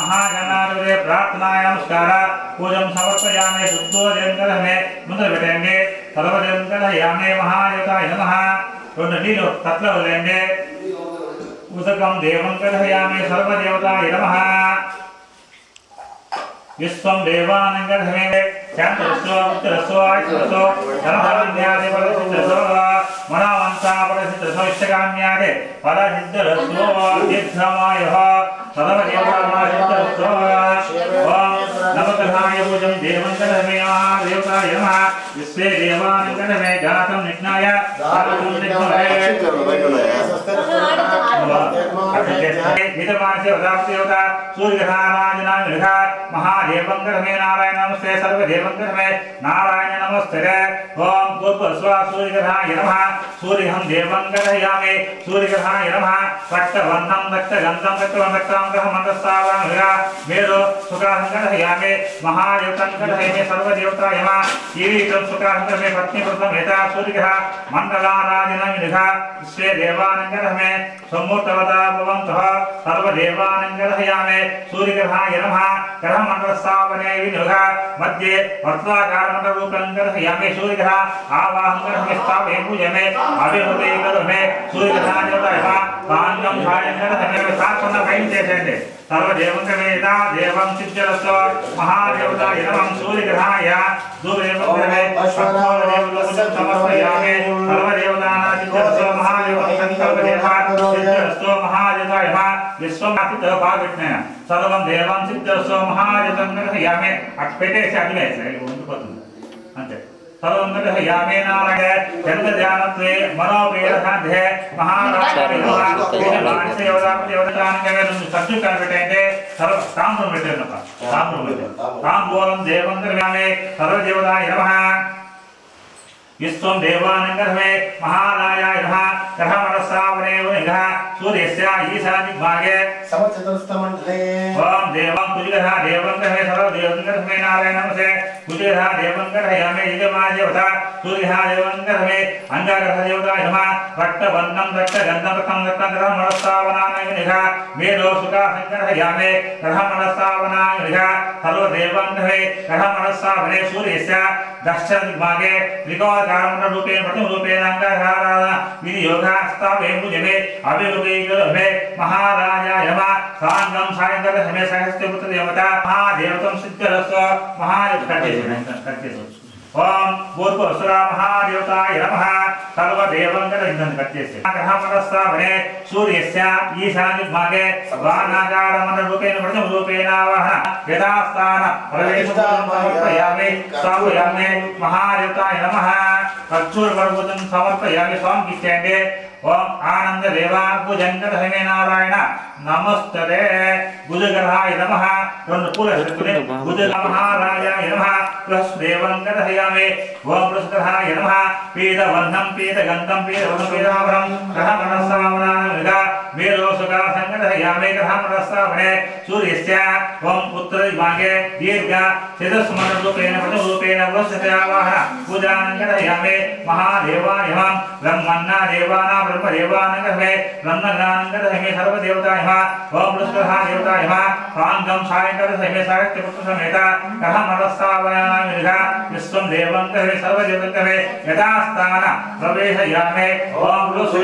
महागणाधिपते प्रार्थनाय नमस्कार पूजन समर्पयामि शुद्धोदयं ग्रहणे ముందర పెట్టండి సర్వదేవం గ్రహయామి మహాదేవతాయ నమః రెండు నీళ్ళు తట్లో వదిలేండి ఉదకం దేవం గ్రహయామి సర్వదేవతాయ నమః విశ్వం దేవానం గ్రహమే శాంతరస్వ ఉత్తరస్వ ఐశ్వరస్వ ధనధాన్యాది పరసిద్ధరస్వ మనవంతా పరసిద్ధరస్వ ఇష్టకామ్యాది పరసిద్ధరస్వ దీర్ఘమాయః సర్వదేవతాయ ఓం నవగ్రహాయ పూజం దేవం గ్రహమే మహాదేవతాయ నమః విశ్వే దేవానం గ్రహమే జాతం నిఘ్నాయ జాతం నిఘ్నాయ सूर्यग्रहराजनामिह महादेवं ग्रहमे नारायण नमस्ते सर्वदेवं ग्रहमे नारायण नमस्ते ओम पूर्वस्व सूर्यग्रहाय नमः सूर्यहं देवं ग्रहयामि सूर्यग्रहाय नमः रक्तवर्णं रक्तगन्धं रक्तवर्णं ग्रहमन्तस्तावमिह मेरु सुखाहं ग्रहयामि महादेवतं ग्रहयामि सर्वदेवताय नमः कीरीटं सुखाहं ग्रहमे पत्नीव्रतं एता सूर्यग्रह मण्डलाराजनामिह विश्वे देवानं ग्रहमे सम्मूर्तवता भवन्तः सर्वदेवानं ग्रहयामि सूर्यग्रहाय नमः ग्रहमण्डलस्थापने विनियोगः मध्ये वर्तुलाकारमण्डलरूपं ग्रहयामि सूर्यग्रह आवाहनं ग्रहमे स्थापये पूजयामि अभिमुखे ग्रहमे सूर्यग्रहाय नमः कान्यं छायं ग्रहमे साक्षात् कैं చేసేయండి सर्वदेवं ग्रहमेता देवं सिद्धिरस्व महादेवताय नमः सूर्यग्रहाय दूरदेवं ग्रहमे अश्वत्थदेवं समर्पयामि सर्वदेवतानां सिद्धिरस्व महादेवं संकल्पदेवः सिद्धिरस्व महादेवताय नमः विश्वमापितः भागविष्णुः सर्वं देवं सिद्धिरस्व महादेवं ग्रहयामि अट्पेटेసి అడివేసి ఉండిపోతుంది అంతే सर्वं ग्रहयामि नारायण चन्द्रध्यानत्वे मनोवेदसाध्ये ताम्बूलं देवं ग्रहयामि सर्वदेवताय नमः विश्वं देवानं ग्रहमे महाराजाय नमः ग्रहमणस्तावने वनिगः सूर्यस्य ईशान्यभागे समचतुर्थमण्डले ओम देवं कुजग्रह देवं ग्रहे सर्वदेवं ग्रहमे नारायण नमस्ते कुजग्रह देवं ग्रहयामि यजमादेवता सूर्यः देवं ग्रहमे अंगारः देवताय नमः रक्तवर्णं रक्तगन्धं ग्रहमणस्तावनाय वनिगः मेरो सुखासं ग्रहयामि ग्रहमणस्तावनाय वनिगः सर्वदेवं ग्रहे ग्रहमणस्तावने सूर्यस्य दक्षिणदिग्भागे त्रिकोणकारणरूपेण प्रतिरूपेण अंगारः विनियोगः स्थापये पूजयामि अभिमुखे ग्रहमे महाराजाय नमः साङ्गं सायंकाले सहस्रपुत्र देवता महादेवतं सिद्धिरस्व महादेवकर्तेषु ओम पूर्वसुरा महादेवताय नमः सर्वदेवं ग्रहकर्तेषु ग्रहमणस्तावने सूर्यस्य ईशान्यभागे वानाकारमण्डलरूपेण प्रतिरूपेण आवाहन यथास्थान प्रवेशं समर्पयामि स्थापयामि महादेवताय नमः कच्छूरपर्वतं समर्पयामि स्वामी किच्चेंगे ओम आनंद देवा भुजंगधमे नारायण नमस्ते भुजगराय नमः पूर्णपुरस्कृते भुजग महाराजाय नमः प्लसदेवं गधयामि ओम प्लसगराय नमः पीतवर्णं पीतगन्धं पीतवर्णं पीताभरणं ग्रहमणस्तावनाय मेरो सुखासं गृह्यामि ग्रहमनस्तावने सूर्यस्य ओम उत्तरदिग्भागे दीर्घ चतुस्मरणरूपेण पदरूपेण वसते आवाहन पूजानं गृह्यामि महादेवाय नमः ब्रह्मण्णा देवानां ब्रह्मदेवानं गृह्णामि ब्रह्मज्ञानं गृह्णामि सर्वदेवताय नमः ओम वृषभः देवताय नमः प्राङ्गं सायंकाले साहित्यपुत्रसमेत ग्रहमनस्तावनानां विधा विश्वं देवं गृह्णामि सर्वदेवतं गृह्णामि यथास्थान प्रवेशयामि ओम वृषभः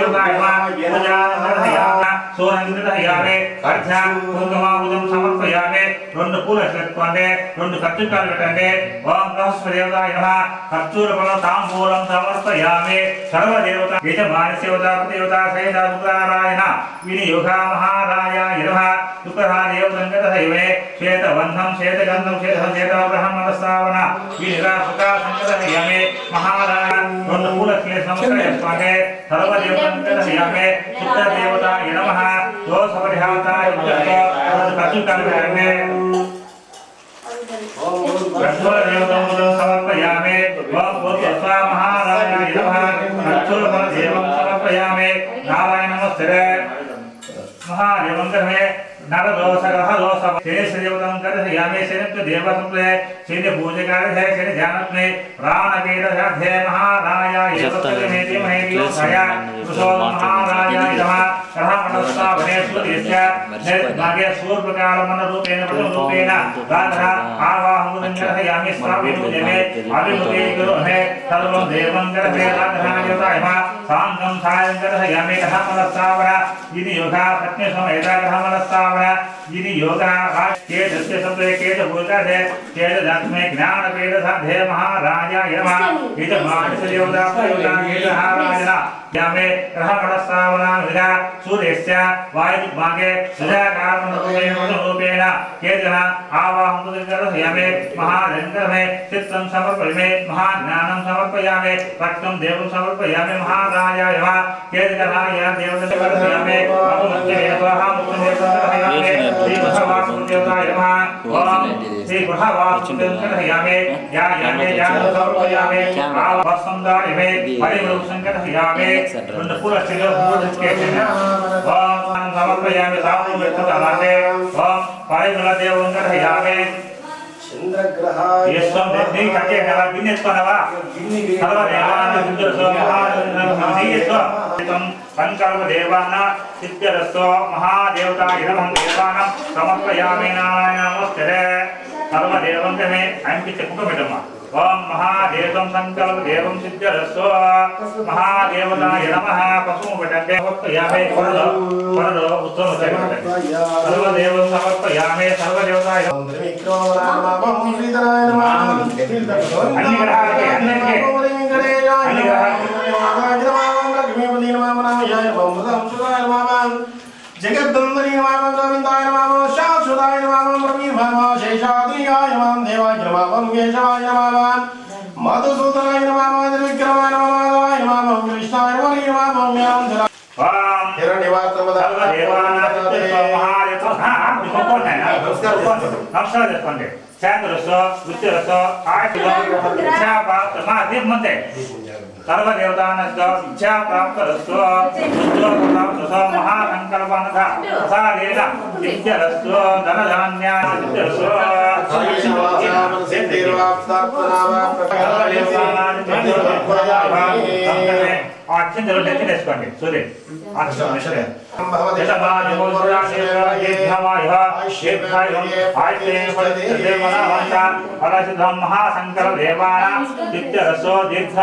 सूर्यग्रहयामे अर्घ्य कुंकुमावुदं समर्पयामे రెండు పూలు పెట్టుకోండి రెండు కత్తికాలు పెట్టండి ఓం బృహస్పతిదేవతాయ నమః కర్పూరఫల తాంబూలం సమర్పయామి సర్వదేవత యజమానస్యవతాపతిదేవతా సహిత శుక్రారాయణ వినియోగ మహారాయాయ నమః శుక్రహాదేవతం గతహైవే శ్వేతబంధం శ్వేతగంధం శ్వేతబ్రహ్మణస్థావన వినియోగ సుఖాసంగతహయామి మహారాయ రెండు పూల నమస్కరించుకోండి సర్వదేవతం గతహయామి శుక్రదేవతాయ నమః దోషపరిహాతాయ కత్తికాలు పెట్టండి समर्पयामे महारायाय समर्पयामे नारायण नमस्ते महादेवं गृहे नरदोषगः दोषः शेषदेवतं गृह्यामि शेनत्व देवसंप्रे शेन पूजकार्ये शेन ध्यानत्वे प्राणपीडशाध्ये महारायाय सत्यमेति महेयोषाय कुशो महारायाय नमः ग्रहमनस्तावने सूर्यस्य निर्भागे सूर्यकालमनरूपेण प्रथमरूपेण राधः आवाहनं गृह्यामि स्वामिमुदेवे अभिमुखे गुरुहे सर्वं देवं गृहे राधः देवताय नमः साङ्गं सायं गृह्यामि ग्रहमनस्तावने इति योगा पत्नीसमेत ग्रहमनस्तावने इति योगा केतस्य शब्दे केत भूतदे केत दत्मे ज्ञानपेद साधे महाराजाय नमः इति मानसदेवता प्रयोगा केतहारायण यामे ग्रहमनस्तावना विदा सूर्यस्य वायुदिग्भागे सुधाकारमनरूपेण केचन आवाहनं गृह्यामि महारङ्गमे चित्तं समर्पयामि महाज्ञानं समर्पयामि रक्तं देवं समर्पयामि महाराजाय नमः केचनाय देवं समर्पयामि स्वाहा श्री भगवासुदेवताय नमः ओम श्री भगवासुदेवं गृह्यामि यायामि यानं समर्पयामि आवासंदायमे परिवृक्षं गृह्यामि రెండు పూల చెల్లో పూజించేసిన ఓం సమర్పయామి సామూహికతలానే ఓం పరిమళ దేవం గృహయామి చంద్రగ్రహాయ యస్వం దేవి కటే నవ గిన్నెత్వనవా సర్వదేవాన సిద్ధరసో మహాదేవతం సంకల్ప దేవాన సిద్ధరసో మహాదేవతాయ నమః దేవానం సమర్పయామి నారాయణ నమస్తే సర్వదేవం మే అంకిత కుటుంబమా ओम महादेवं संकल्प देवं सिद्धरस्व महादेवताय नमः पशु बटके समर्पयामि परदो उत्तम चक्रते सर्वदेवं समर्पयामि सर्वदेवताय जगद्दंदरी नमः गोविंदाय नमः शाश्वताय नमः ब्रह्मीभव शेषाद्रियाय नमः देवाय नमः केशवाय नमः मधुसूदनाय नमः विक्रमाय नमः माधवाय नमः कृष्णाय नमः ज्ञानधराय ओम नमस्कार चंद्रसो विद्यरसो इच्छा प्राप्त महादेव सर्वदेवतानस्य इच्छा प्राप्तरस्तो उद्योगप्राप्तरस्तो महासंकल्पनथा प्रसादेन विद्यरस्तो धनधान्यादित्यरस्तो आक्षिंतलो नेत्तिनेसुकोंडि सूर्य आक्षिंतलो महासंकल्प देवानां नित्यरसो दीर्घ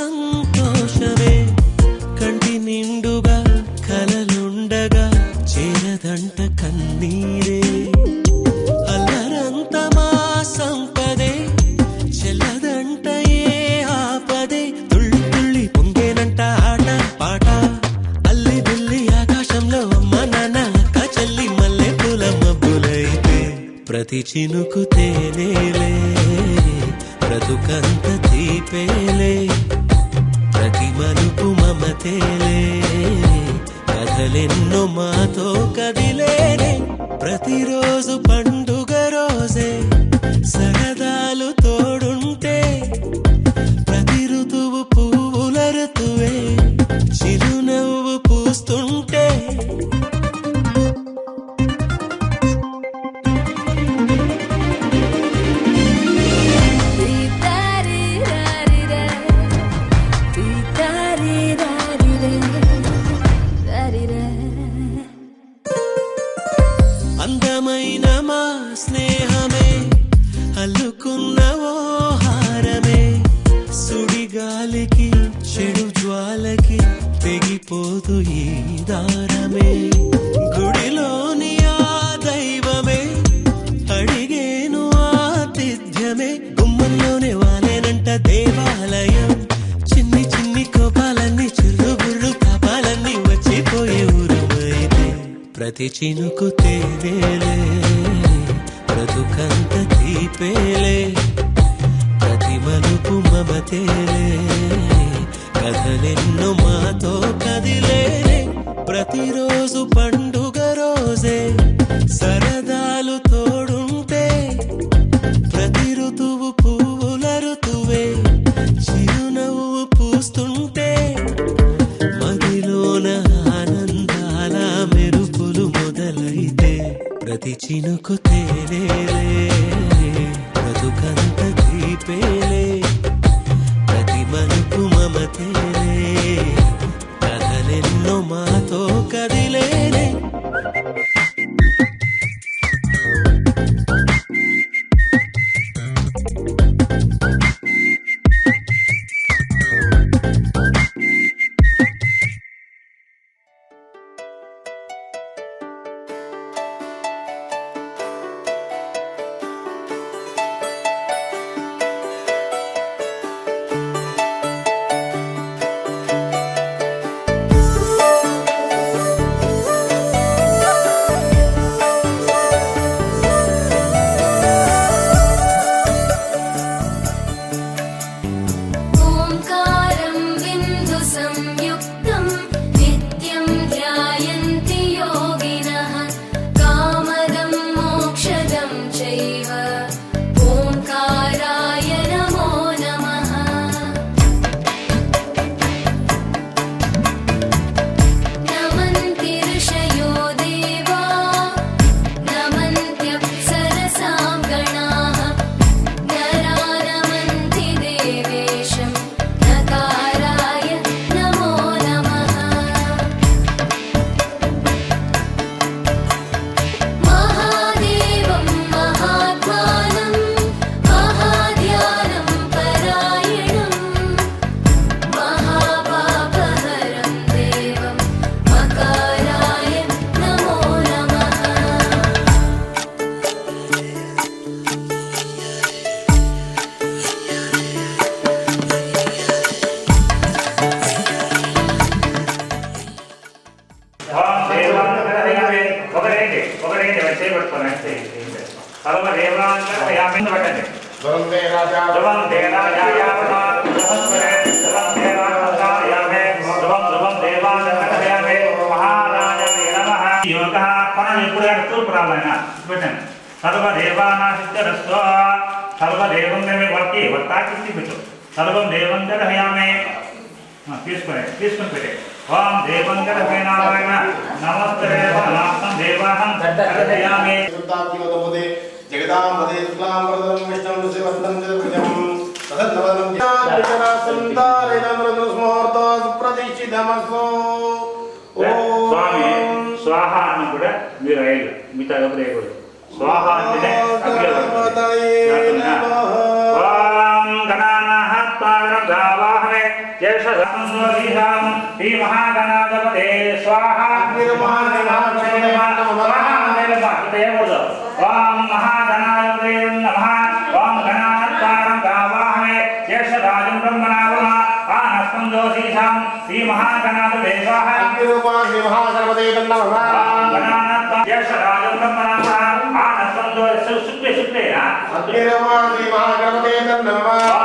సంతోషమే కంటి నిండుగా కలలుండగా చేరదంట కన్నీరే అల్లరంత మా సంపదే చెల్లదంట ఏ ఆపదే తుళ్ళి తుళ్ళి పొంగేనంట ఆట పాట అల్లి బిల్లి ఆకాశంలో అమ్మ నాన్న అక్క చెల్లి మల్లె పూల మబ్బులైతే ప్రతి చినుకు తేనేలే బ్రతుకంత తీపేలే ప్రతి మలుపు మమతేలే కథలెన్నో మాతో కదిలేనే ప్రతిరోజు పండుగ రోజే సరదాలు తోడుంటే ప్రతి ఋతువు పువ్వుల ఋతువే చిరునవ్వు పూస్తుంటే అందమైన మా స్నేహమే అల్లుకున్న ఓ హారమే సుడిగాలికి చెడు జ్వాలకి తెగిపోదు ఈ దారమే గుడిలోని ఆ దైవమే అడిగేను ఆతిథ్యమే గుమ్మంలోనే వాలేనంట దేవాలయం చిన్ని చిన్ని కోపాలన్నీ చిరుబుర్రు తాపాలన్నీ వచ్చిపోయే ఊరుమైతే ప్రతి చినుకు తేనేలే బ్రతుకంత తీపేలే ప్రతి మలుపు మమతేలే కథలెన్నో మాతో కదిలేనే ప్రతిరోజు పండుగ రోజే సరదాలు తోడుంటే ప్రతి ఋతువు పువ్వుల ఋతువే చిరునవ్వు పూస్తుంటే మదిలోన ఆనందాల మెరుపులు మొదలైతే ప్రతి చినుకు తేనేలే బ్రతుకంత తీపేలే ప్రతి మలుపు మమతేలే కథలెన్నో మాతో కదిలేనే सर्वं देवंदरहयामे తీసుకొని పెట్టే ఓం దేవంగరమే నారాయణ నమస్తే నమస్తం దేవాహం తదయామి సుతాప్తివదముదే జగదాంబదే శుక్లాంబరదం విష్ణుం శివస్తం జగజం తదన్నవదం జ్ఞానచరాసంతారేణమృతం స్మూర్తో ప్రతిష్ఠితమస్సు స్వామి స్వాహ అన్న కూడా మీరు అయ్యారు మిగతా ఎవరు వేయకూడదు స్వాహ అంటే ఓం గణానాహ త్వారగావాహనే यशसंसोऽधीशां श्रीमहागणाधिपते स्वाहा ओम महागणाधिपते नमः ओम गणानां गावाहवे यशराजं ब्रह्मणावः आनस्कंदोषीशां श्रीमहागणाधिपते स्वाहा महागणपते नमः गणानां यशराजं ब्रह्मणावः आनस्कंदोषीशां शुक्ले शुक्ले महागणपते नमः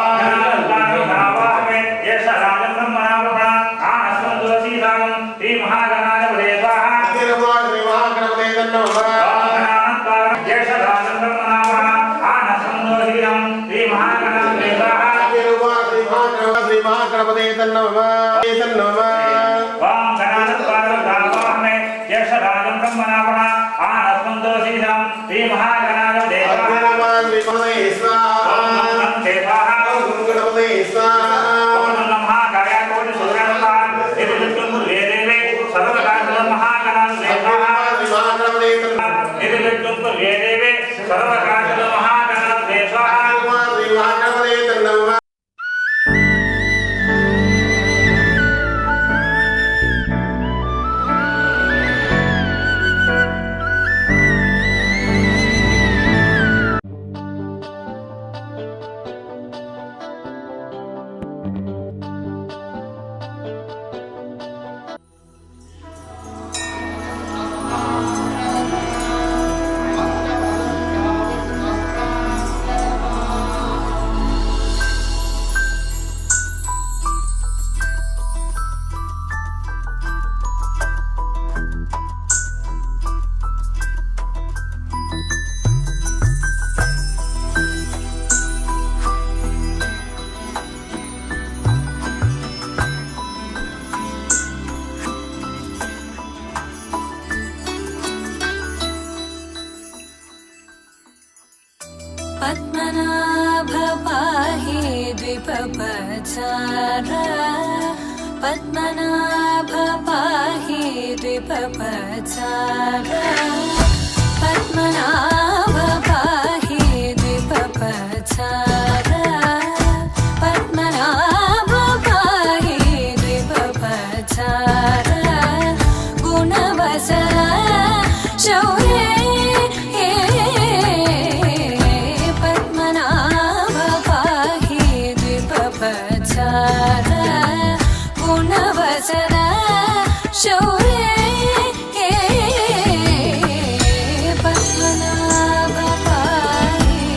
पद्मनाभ पाहि द्विपपचार पद्मनाभ पाहि द्विपपचार पद्मनाभ पाहि द्विपपचार पद्मनाभ पाहि द्विपपचार गुणवसर शौर्ये गुणवसर शौर्ये पद्मनाभ पाहि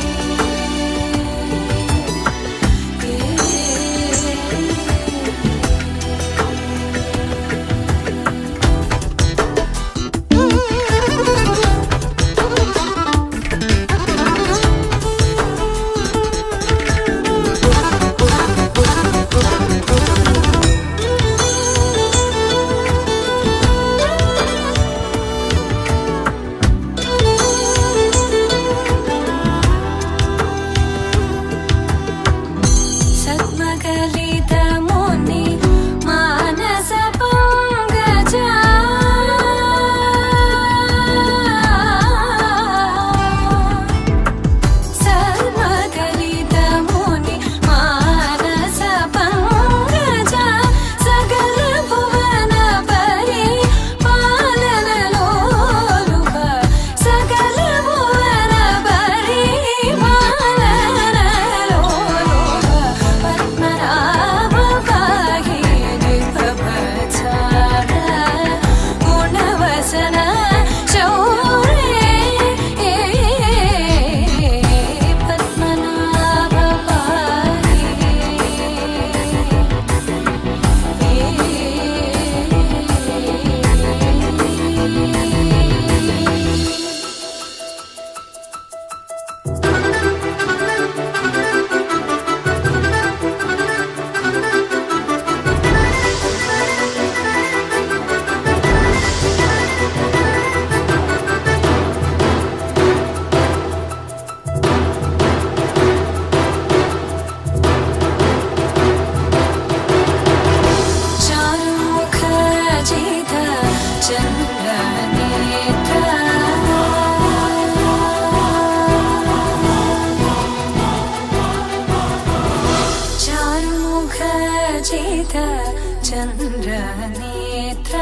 चन्द्रनेत्र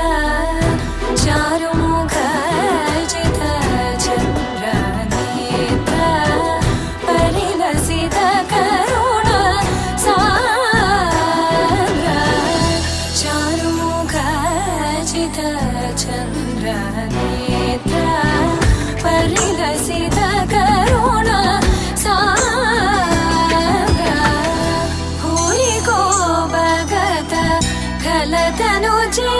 चारुमुखजित चन्द्रनेत्र परिलसित करुण सान्द्र चारुमुखजित चन्द्रनेत्र परिलसित करुण सान्द्र भूरि को भगत खलतनुजेन्द्र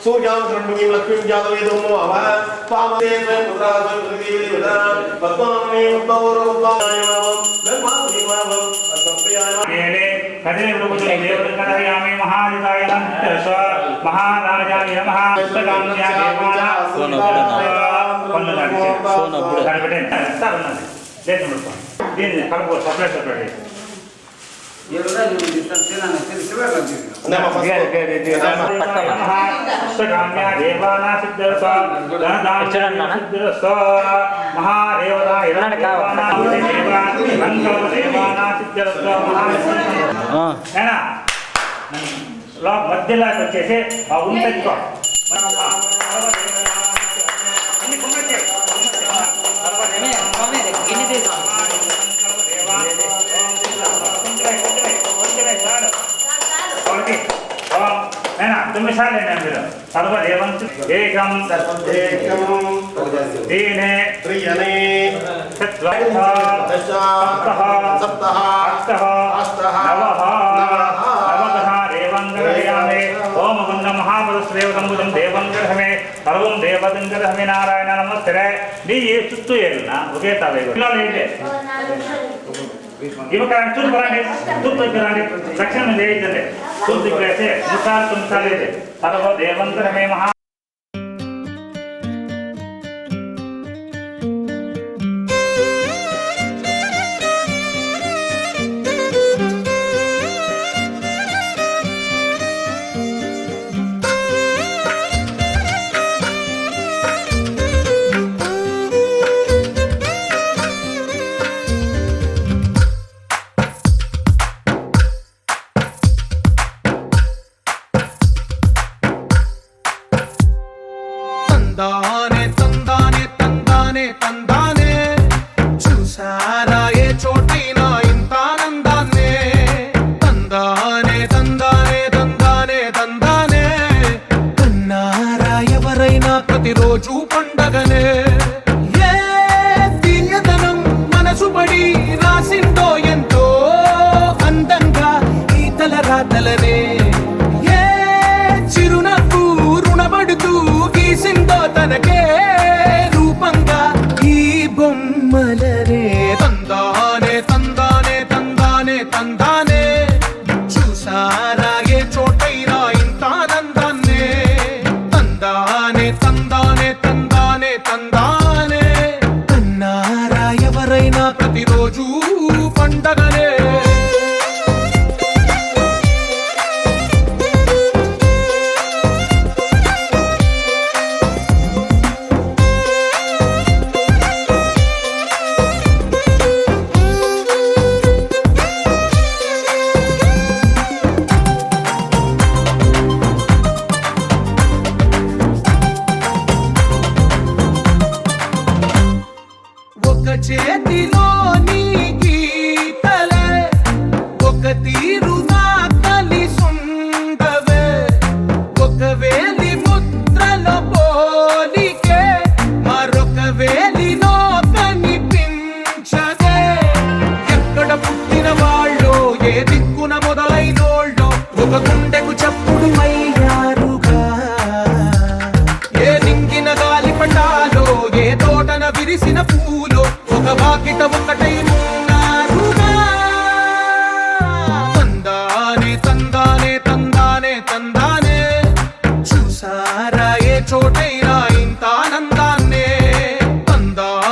सूर्यां कृण्मयीं लक्ष्मीं जातवेदं नमः पामते स्वयं पुत्रासं कृतिवेदा पद्मामे उद्भवरोद्भायमावं ब्रह्मादिमावं अस्मप्रियाय कदे प्रभुते देवकरयामि महादिताय नमः महाराजाय नमः पुस्तकाम्या देवाना కనిపెట్టే సార్ ఉన్నది దేశం దీన్ని కలుపు సపరేట్ పుస్తకామ్యా దేవానా సిద్ధరసో ధనదాన సిద్ధరసో మహాదేవతా దేవానా సిద్ధరసో మహాదేవనా మధ్యలో వచ్చేసి ఆ ఉంటెక్కో तुम्हें साल लेना मेरा सर्वदेवंत एकम दीने त्रियने सप्तः नवः देवंगरयामे ओम गुण्ड महापुरुषदेवतंबुदं देवंगरहमे सर्वं देवदंगरहमे नारायण नमस्ते नी ये चुट्टू येल्लना ओके तावे इल्ले इवकार चुट्टू बरांडे दक्षिण में देइद्दे चुट्टू कैसे मुसाल तुमसाले दे सर्व देवंगरहमे महा తందానే తందానే తందానే తందానే చూసారా ఏ చోటైనా ఇంత ఆనందాన్నే తందానే తందానే తందానే తందానే కన్నారా ఎవరైనా ప్రతిరోజు పండగనే ఏ దివ్యతనం మనసు పడి రాసిందో ఎంతో అందంగా ఈ తలరాతలనే ఏ చిరునవ్వు రుణపడుతూ గీసిందో తనకే రూపంగా ఈ బొమ్మలనే తందానే తందానే తందానే తందానే చూసారా ఏ చోటైనా ఇంత ఆనందాన్నే తందానే తందానే తందానే తందానే కన్నారా ఎవరైనా ప్రతిరోజు పండగనే ఒక చేతిలో నీ గీతలే ఒక తీరుగా కలిసుండవే ఒక వేలి ముద్రలో పోలికే మరొక వేలిలో కనిపించదే ఎక్కడ పుట్టిన వాళ్ళో ఏ దిక్కున మొదలైనోళ్ళో ఒక గుండెకు చప్పుడు అయ్యారుగా ఏ నింగిన గాలి పటాలో ఏ తోటన విరిసిన పూలో ఒక వాకిట ఒకటై ఉన్నారుగా తందానే తందానే తందానే తందానే చూసారా ఏ చోటైనా ఇంత ఆనందాన్నే తందానే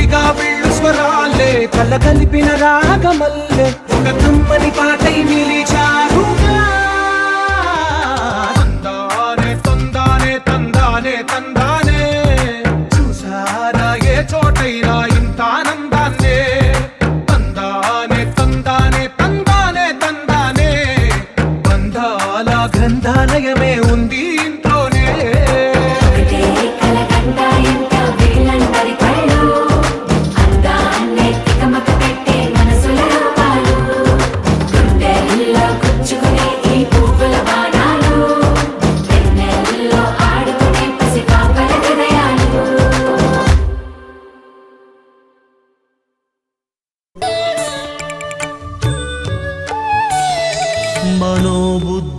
జోడిగా వీళ్ళు స్వరాలే కలగలిపిన రాగమల్లె ఒక కమ్మని పాటై నిలిచారుగా తందానే తందానే తందానే తందానే చూసారా ఏ చోటైనా ఇంత ఆనందాన్నే తందానే తందానే తందానే తందానే బంధాల గ్రంథాలయమే ఉంది ఇంట్లోనే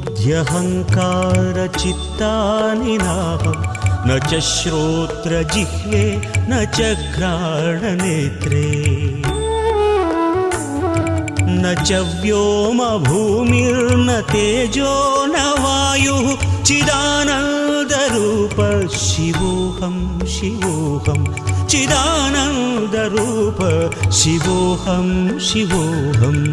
మనోబుద్ధ్యహంकार చిత్తాని నాహం न च श्रोत्रजिह्वे न च घ्राणनेत्रे न च व्योमभूमिर्न तेजो न वायुः चिदानन्दरूप शिवोऽहं शिवोऽहं चिदानन्दरूप शिवोऽहं शिवोऽहम्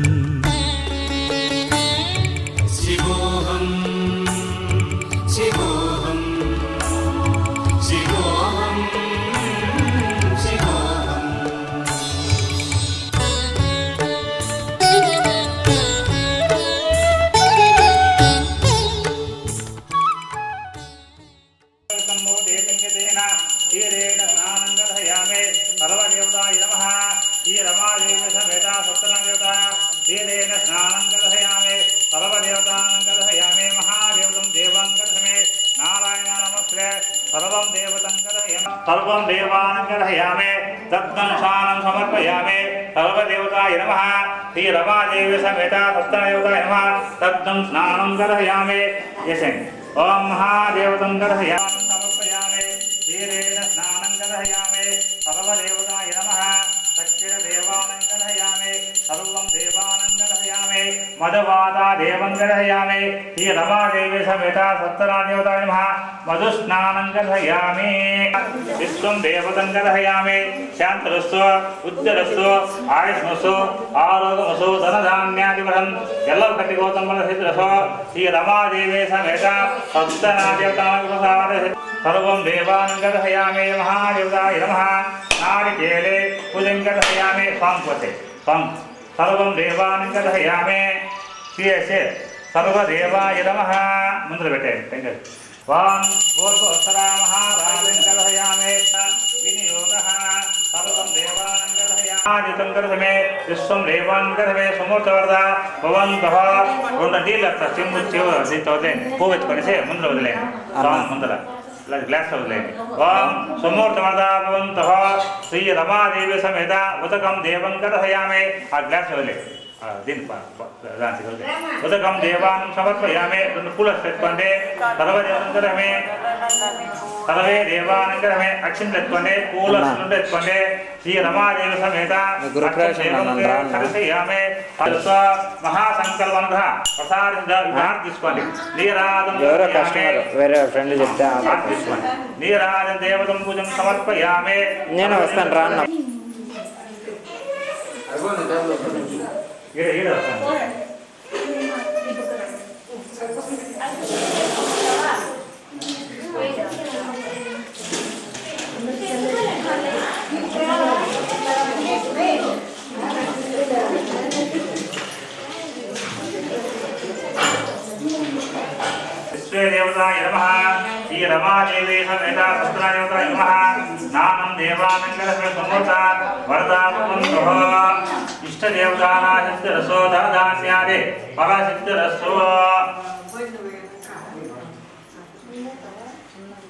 सर्वं देवानंगरहयामे तद्दंशानं समर्पयामे सर्वदेवताय नमः श्री रमादेवी समेत सप्तदेवताय नमः तद्दं स्नानं करहयामे यसे ओम महादेवतं करहयामि समर्पयामे क्षीरेण स्नानं करहयामे सर्वदेवताय नमः सच्चिद देवानं करहयामे सर्वं देवानं करहयामे मधुवाता देवं करहयामे श्री रमादेवी समेत सप्तदेवताय नमः मधुस्नानं करहयामि विश्वं देवतं करहयामि शांतरस्तु उज्जलस्तु आयुष्मस्तु आरोग्यमस्तु धनधान्यादिवहं एल्लव कट्टिगोतंबल सिद्धरसो श्री रमादेवी समेत सप्तदेवतानां प्रसाद सर्वं देवानं करहयामि महादेवताय नमः नारिकेले पूजं करहयामि स्वांपते स्वां सर्वं देवानं करहयामि श्रीयसे सर्वदेवाय नमः मंत्र बेटे थैंक वां भूर्भुवस्सुरा महाराजं करहयामि विनियोगः सर्वं देवानं करहयामि आदितं करहमे विश्वं देवानं करहमे समूर्तवर्धा भवन्तः उन्नतिलक्ष चिम्मुच्चिव दितोदे पूवेत्कोनिसे मुंद्र वदले स्वां मुंद्र ग्लास वदले वां समूर्तवर्धा भवन्तः श्री रमादेवी समेत उदकं देवं करहयामि आ ग्लास वदले दिन उदकं देवानं समर्पयामि कुलस्तेत्कोंडे सर्वे देवानं करहमे अक्षिंतेत्कोंडे कुलस्तेत्कोंडे श्री रमादेवी समेत करहयामि महासंकल्पनः प्रसादित विधान తీసుకోండి నీరాజం వేరే ఫ్రెండ్ చెప్తే నీరాజం దేవతం పూజం సమర్పయామి నేను వస్తాను రా అన్న देवताय नमः श्री रमादेवी समेत सप्तदेवताय नमः नामं देवानंगरस्य समूर्ता वरदापवन्तः इष्ट देवतानां सिद्धिरसो धनधान्यादि फलसिद्धिरसो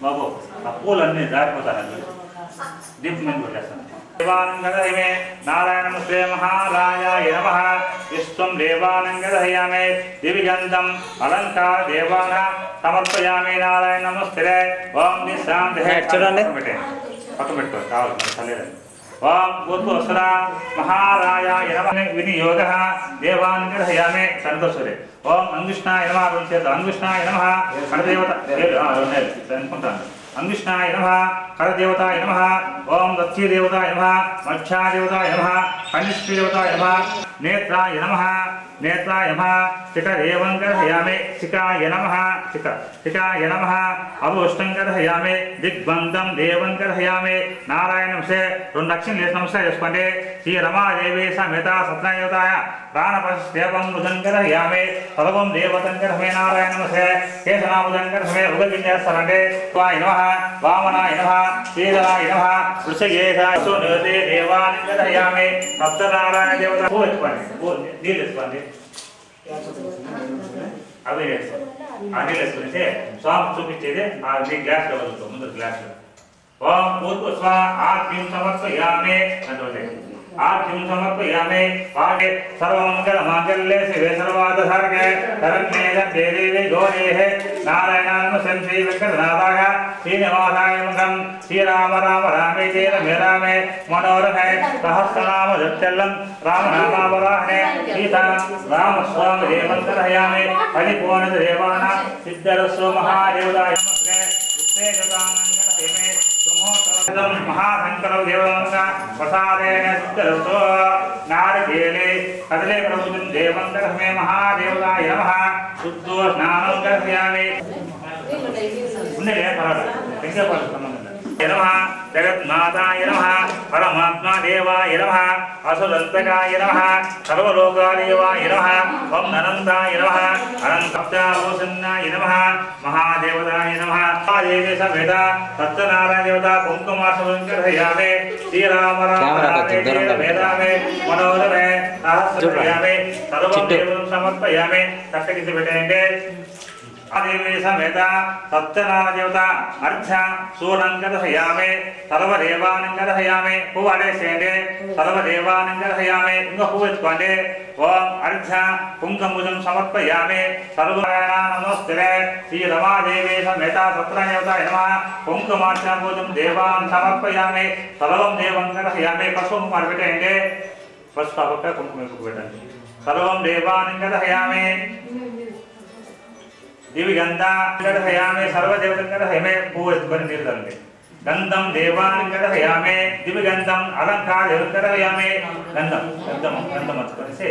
बाबू పూలన్నీ దారిపోతారండి దీప్ మీద పెట్టేస్తాను देवानंगरहिमे नारायणमुखे महारायाय नमः विश्वं देवानंगरहयामे दिव्यगन्धं अलंकार देवान समर्पयामि नारायण नमस्ते ओम निशांते చూడండి పక్కన పెట్టుకో కావాలి చల్లేదండి ओम भूर्भुवस्सुरा महारायाय नमः विनियोगः देवानंगरहयामे संतोषरे ओम अंगुष्णाय नमः अंगुष्णाय नमः गणदेवता అనుకుంటాను అంగిష్ణాయ నమః కరదేవతాయ నమః ఓం దక్షిదేవతాయ నమః మత్స్యాదేవతాయ నమః కనిష్ఠదేవతాయ నమః నేత్రాయ నమః నేత్రాయ నమః శిఖరేవం గర్హయామి శిఖాయ నమః శిఖాయ నమః అవోష్టం గర్హయామి దిగ్బంధం దేవం గర్హయామి నారాయణంసే 2 లక్షలు చేసి నమస్కారం చేసుకోండి శ్రీ రమాదేవి సమేత సత్యదేవతాయ ప్రాణపదేవం ముదంగర్హయామి సర్వం దేవతంగర్హమే నారాయణంసే కేశనాముదంగర్హమే ఉదగిన్యాస్తారండి స్వాయ నమః వామనాయ నమః శ్రీధరాయ నమః వృషగేశాయ సునిదే దేవానంగర్హయామి సప్తనారాయణ దేవత నీళ్ళు వేసుకోండి అవి వేసుకోండి ఆ నీళ్ళు వేసుకుంటే స్వామి చూపించేది ఆ గ్లాస్లో వదులుతాం ముందు గ్లాస్లో ఓం పూర్వ స్వ ఆర్ఘ్యం సమర్పయామి అంటే ఆర్ఘ్యం సమర్పయామి పాఠే సర్వమంగళ మాంగళ్యే శివే సర్వార్థసారకే శరణ్యే దేవి గౌరీహే నారాయణాన్మ శ్రీ వెంకటనాథాయ శ్రీనివాసాయ మంగళం శ్రీరామ రామ రామేతి రమే రామే మనోరమే సహస్రనామ జపం రామనామావరాహనే సీతా రామస్వామి దేవంతరయామి పరిపూర్ణ దేవాన సిద్ధరస్వ మహాదేవతాయ నమస్తే ఉత్తేజదానంగరహేమే महाशंकर देवंगा प्रसादेन सिद्धरस्तो नारकेले कदले प्रभुजं देवंकर में महादेवताय नमः शुद्धो स्नानं कर्पयामि उन्हें पराड इंगे पराड संबंध नमः जगन्नाथाय नमः परमात्मा देवाय नमः असुरन्तकाय नमः सर्वलोकादेवाय नमः ओम अनन्ताय नमः अनन्तप्तावसन्नाय नमः महादेवताय नमः देवी समेत सत्यनारायण देवता कुंकुमार्चनकर्हयामि श्रीराम राम वेदामे मनोरमे सहस्रयामि सर्वं देवं समर्पयामि तक्ककिसि बेटेंगे देवी समेत सत्यनारायण देवता अर्घ्य सूर्णंगदहयामे सर्वदेवानंगदहयामे पूवाडेसेंगे सर्वदेवानंगदहयामे इंग पूवेत्कोंडे ओम अर्घ्य कुंकुमं समर्पयामे सर्वनारायण नमस्ते श्री रमादेवी समेत सत्यनारायण देवताय नमः कुंकुमार्चनं देवान् समर्पयामे सर्वं देवंगदहयामे पशुकुमार बेटेंगे पशुपावक कुंकुम बेटेंगे सर्वं देवानंगदहयामे दिव्य गंधांगदहयामे सर्वदेवतंगदहयामे पूवेत्कोनि नीरुतंगे गंधम देवांगदहयामे दिव्य गंधम अलंकारंगदहयामे गंधम अत्कोनिसे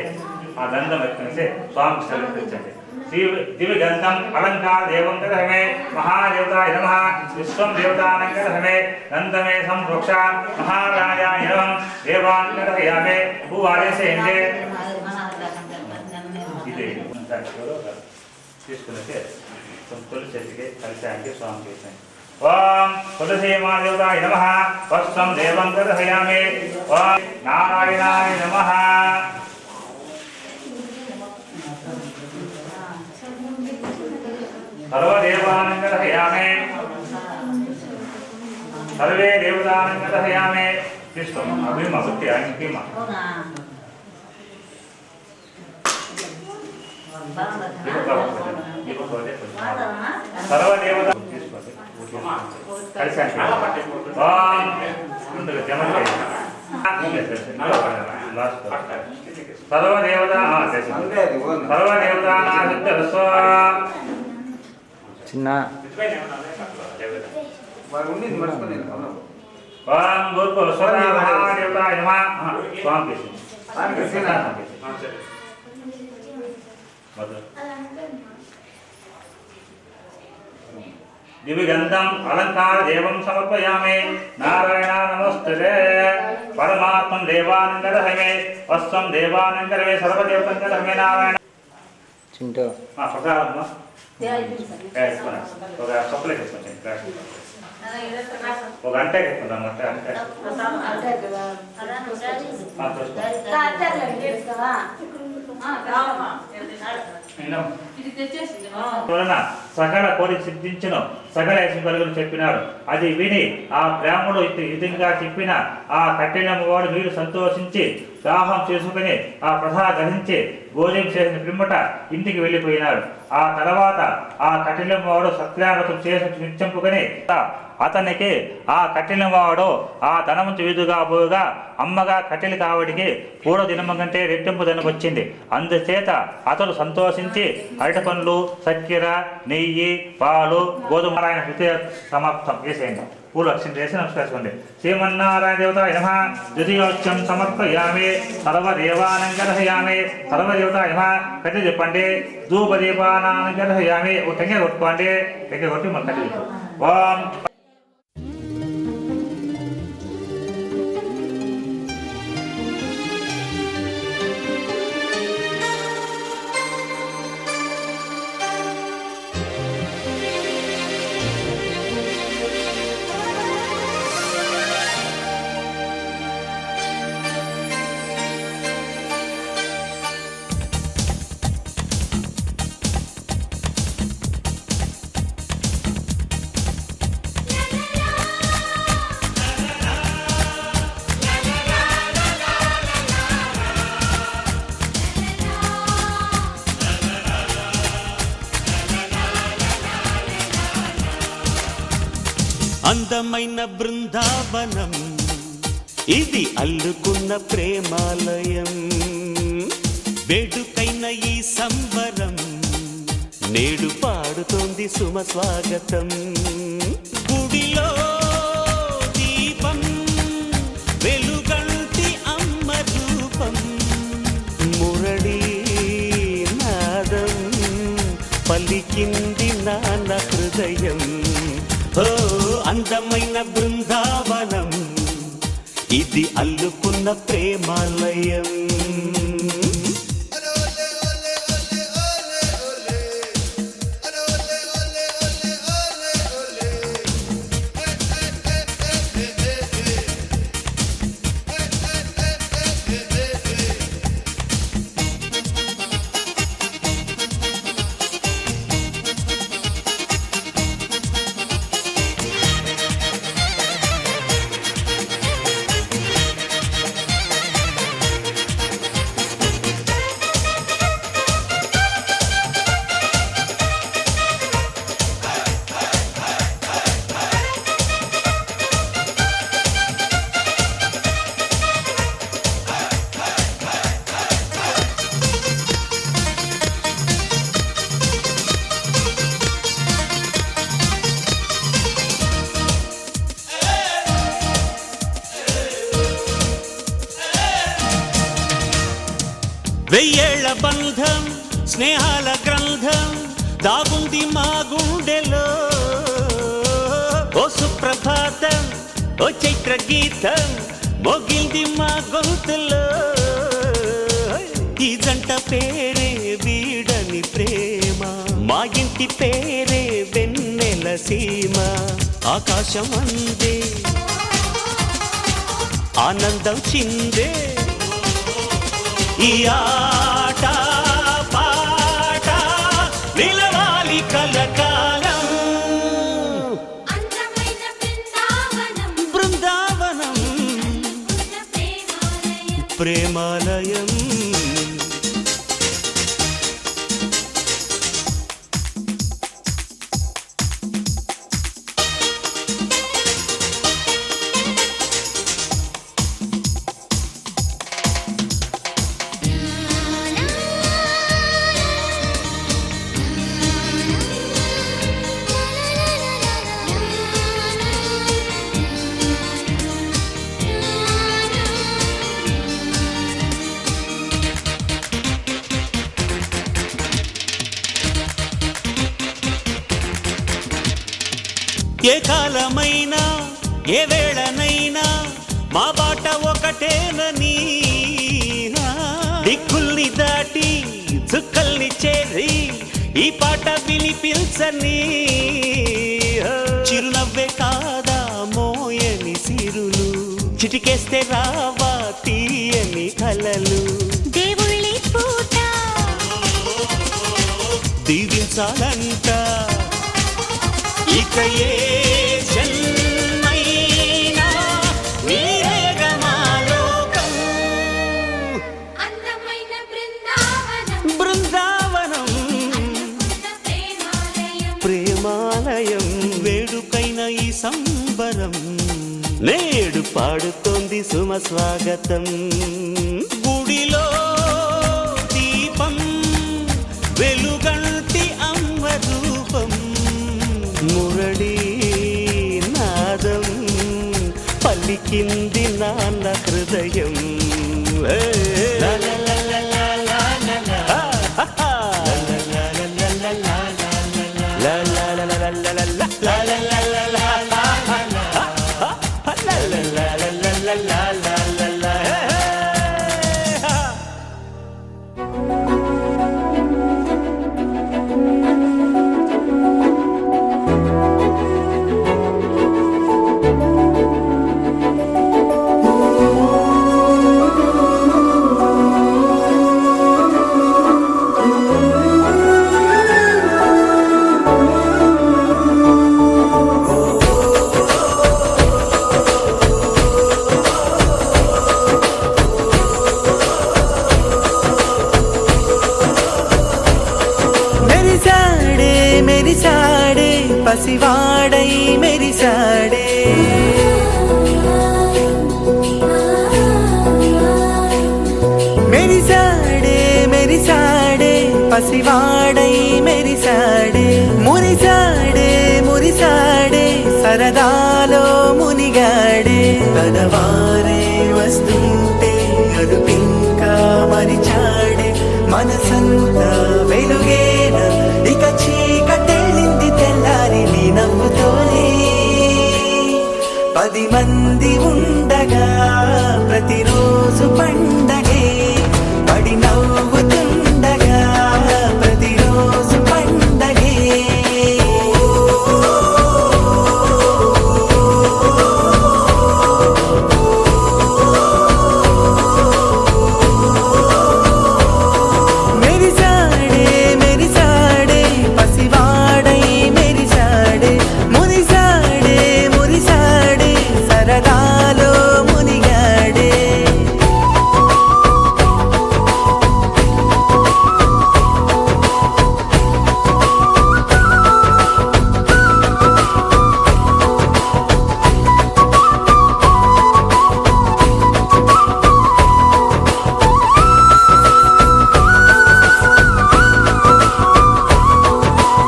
आ गंधम अत्कोनिसे स्वामी सर्वकृच्छन्ते दिव्य गंधम अलंकार देवंगदहयामे महादेवताय नमः विश्वं देवतानंगदहयामे गंधमे संप्रोक्ष महारायाय नमः देवांगदहयामे भूवादेशेंगे इदे తీసుకున్నట్టే తులసి చెట్టుకి కలిసానికి స్వామి చేశాను ఓం తులసి మాదేవతాయ నమః వస్త్రం దేవం గర్హయామి ఓం నారాయణాయ నమః సర్వదేవానంగర్హయామి సర్వే దేవతానంగర్హయామి తీసుకో అభిమ భక్తి అభిమ सर्वदेवता చిన్న महादेवताय नमः स्वामी दिव्य गंधम अलंकार देवं समर्पयामि नारायण नमस्ते परमात्मन देवानंदरहमे वस्त्रं देवानंदरमे सर्वदेवतंगरहमे नारायण चिंटो हां प्रसादम्मा ఒక చొక్కలకి ఒక గంటకి ఎక్కుదాం సకల కోరి సిద్ధించిన సకల కలుగును చెప్పినాడు. అది విని ఆ బ్రాహ్మణుడు విధంగా చెప్పిన ఆ కఠినము వాడు వీరు సంతోషించి దాహం చేసుకుని ఆ ప్రసాదం గ్రహించి భోజనం చేసిన పిమ్మట ఇంటికి వెళ్ళిపోయినాడు. ఆ తర్వాత ఆ కఠినము వాడు సత్యాగతం చేసి నిశ్చంపుకొని అతనికి ఆ కఠినవాడు ఆ ధనవంతు వీధుగా పోగా అమ్మగా కట్టెలు కావడికి పూర్వ దినము కంటే రెట్టింపు ధనం వచ్చింది. అందుచేత అతడు సంతోషించి అరటి పండ్లు చక్కెర నెయ్యి నెయ్యి పాలు గోధుమరాయణ శుద్ధి సమాప్తం చేసేయండి. పూలు అక్షింత చేసి నమస్కరించుకోండి. శ్రీమన్నారాయణ దేవతాయ నమః ద్వితీయోచ్చం సమర్పయామి సర్వదేవానంగర్హయామి సర్వదేవతాయ నమః కట్టి చెప్పండి. ధూపదీపానానంగర్హయామి ఒక టెంకాయ కొట్టుకోండి. టెంకాయ కొట్టి మళ్ళీ కట్టి చెప్పు. ఓం అందమైన బృందావనం ఇది అల్లుకున్న ప్రేమాలయం. వేడుకైన ఈ సంబరం నేడు పాడుతోంది సుమ స్వాగతం. గుడిలో దీపం వెలుగంటి అమ్మ రూపం. మురళీ నాదం పలికింది నాన్న హృదయం. అందమైన బృందావనం ఇది అల్లుకున్న ప్రేమాలయం. వెయ్యేళ్ల బంధం స్నేహాల గ్రంథం దాగుంది మా గుండెలో. ఓ సుప్రభాతం ఓ చైత్ర గీతం మోగిల్ది మా గొంతులో. ఈ జంట పేరే వీడని ప్రేమ, మా ఇంటి పేరే వెన్నెల సీమ. ఆకాశం అందే ఆనందం చిందే ఈ ఆట పాట నిలవాలి కలకాలం. బృందావనం ప్రేమాలయం. ఏ కాలమైనా ఏ వేళనైనా మా బాట ఒకటేనని. దిక్కుల్ని దాటి చుక్కల్ని చేరి ఈ పాట వినిపించని. చిరునవ్వే కాదా మోయని సిరులు, చిటికేస్తే రావా తీయని కలలు. దేవుళ్ళి పూట దీవించాలంట ఇక ఏ జన్మైనా నీరేగా మా లోకం. అందమైన బృందావనం ప్రేమాలయం. వేడుకైన ఈ సంబరం నేడు పాడుతోంది సుమ స్వాగతం. గుడిలో దీపం వెలుగంటి అమ్మ రూపం. పలికింది నాన్న హృదయం ఏ. లా లా లా లా లా లా లా లా. ఆ, ఆ, ఆ. లా లా లా లా లా లా లా. లా లా లా లా లా లా లా. లా లా లా లా లా లా లా. ఆ, ఆ. లా లా లా లా లా లా లా లా లా. హే, హే. మెరిసాడే మెరిసాడే పసివాడై మెరిసాడే మెరిసాడే మెరిసాడే పసివాడై మెరిసాడే మురిసాడే మురిసాడే సరదాలో మునిగాడే తనవారే వస్తుంటే అదుపింకా మరిచాడే మనసంతా వెలుగేన ఇక చీకటెళ్ళింది తెల్లారి నీ నవ్వుతోనే 10 మంది ఉండగా ప్రతిరోజు పండగే పడి నవ్వుతుండగా ప్రతిరోజు పండగే మెరిసాడే మెరిసాడే పసివాడై మెరిసాడే మురిసాడే మురిసాడే సరదాలో మునిగాడే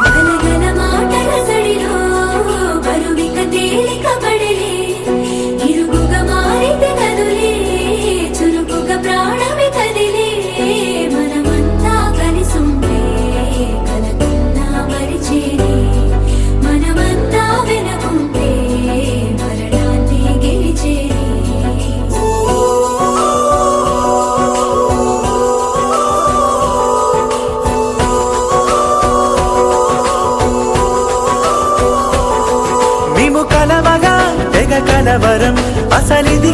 గలగల మాటల సడిలో బరువిక తేలిక పడలే ఇరుగుగా మారితే కదులే చురుకుగా ప్రాణమి కదిలే మనమంతా కలిసుంటే కలకున్నా మరిచేనే మనమంతా వెనకుంటే మరణాన్ని గెలిచేనే మేము కలవగా తెగ కలవరం అసలిది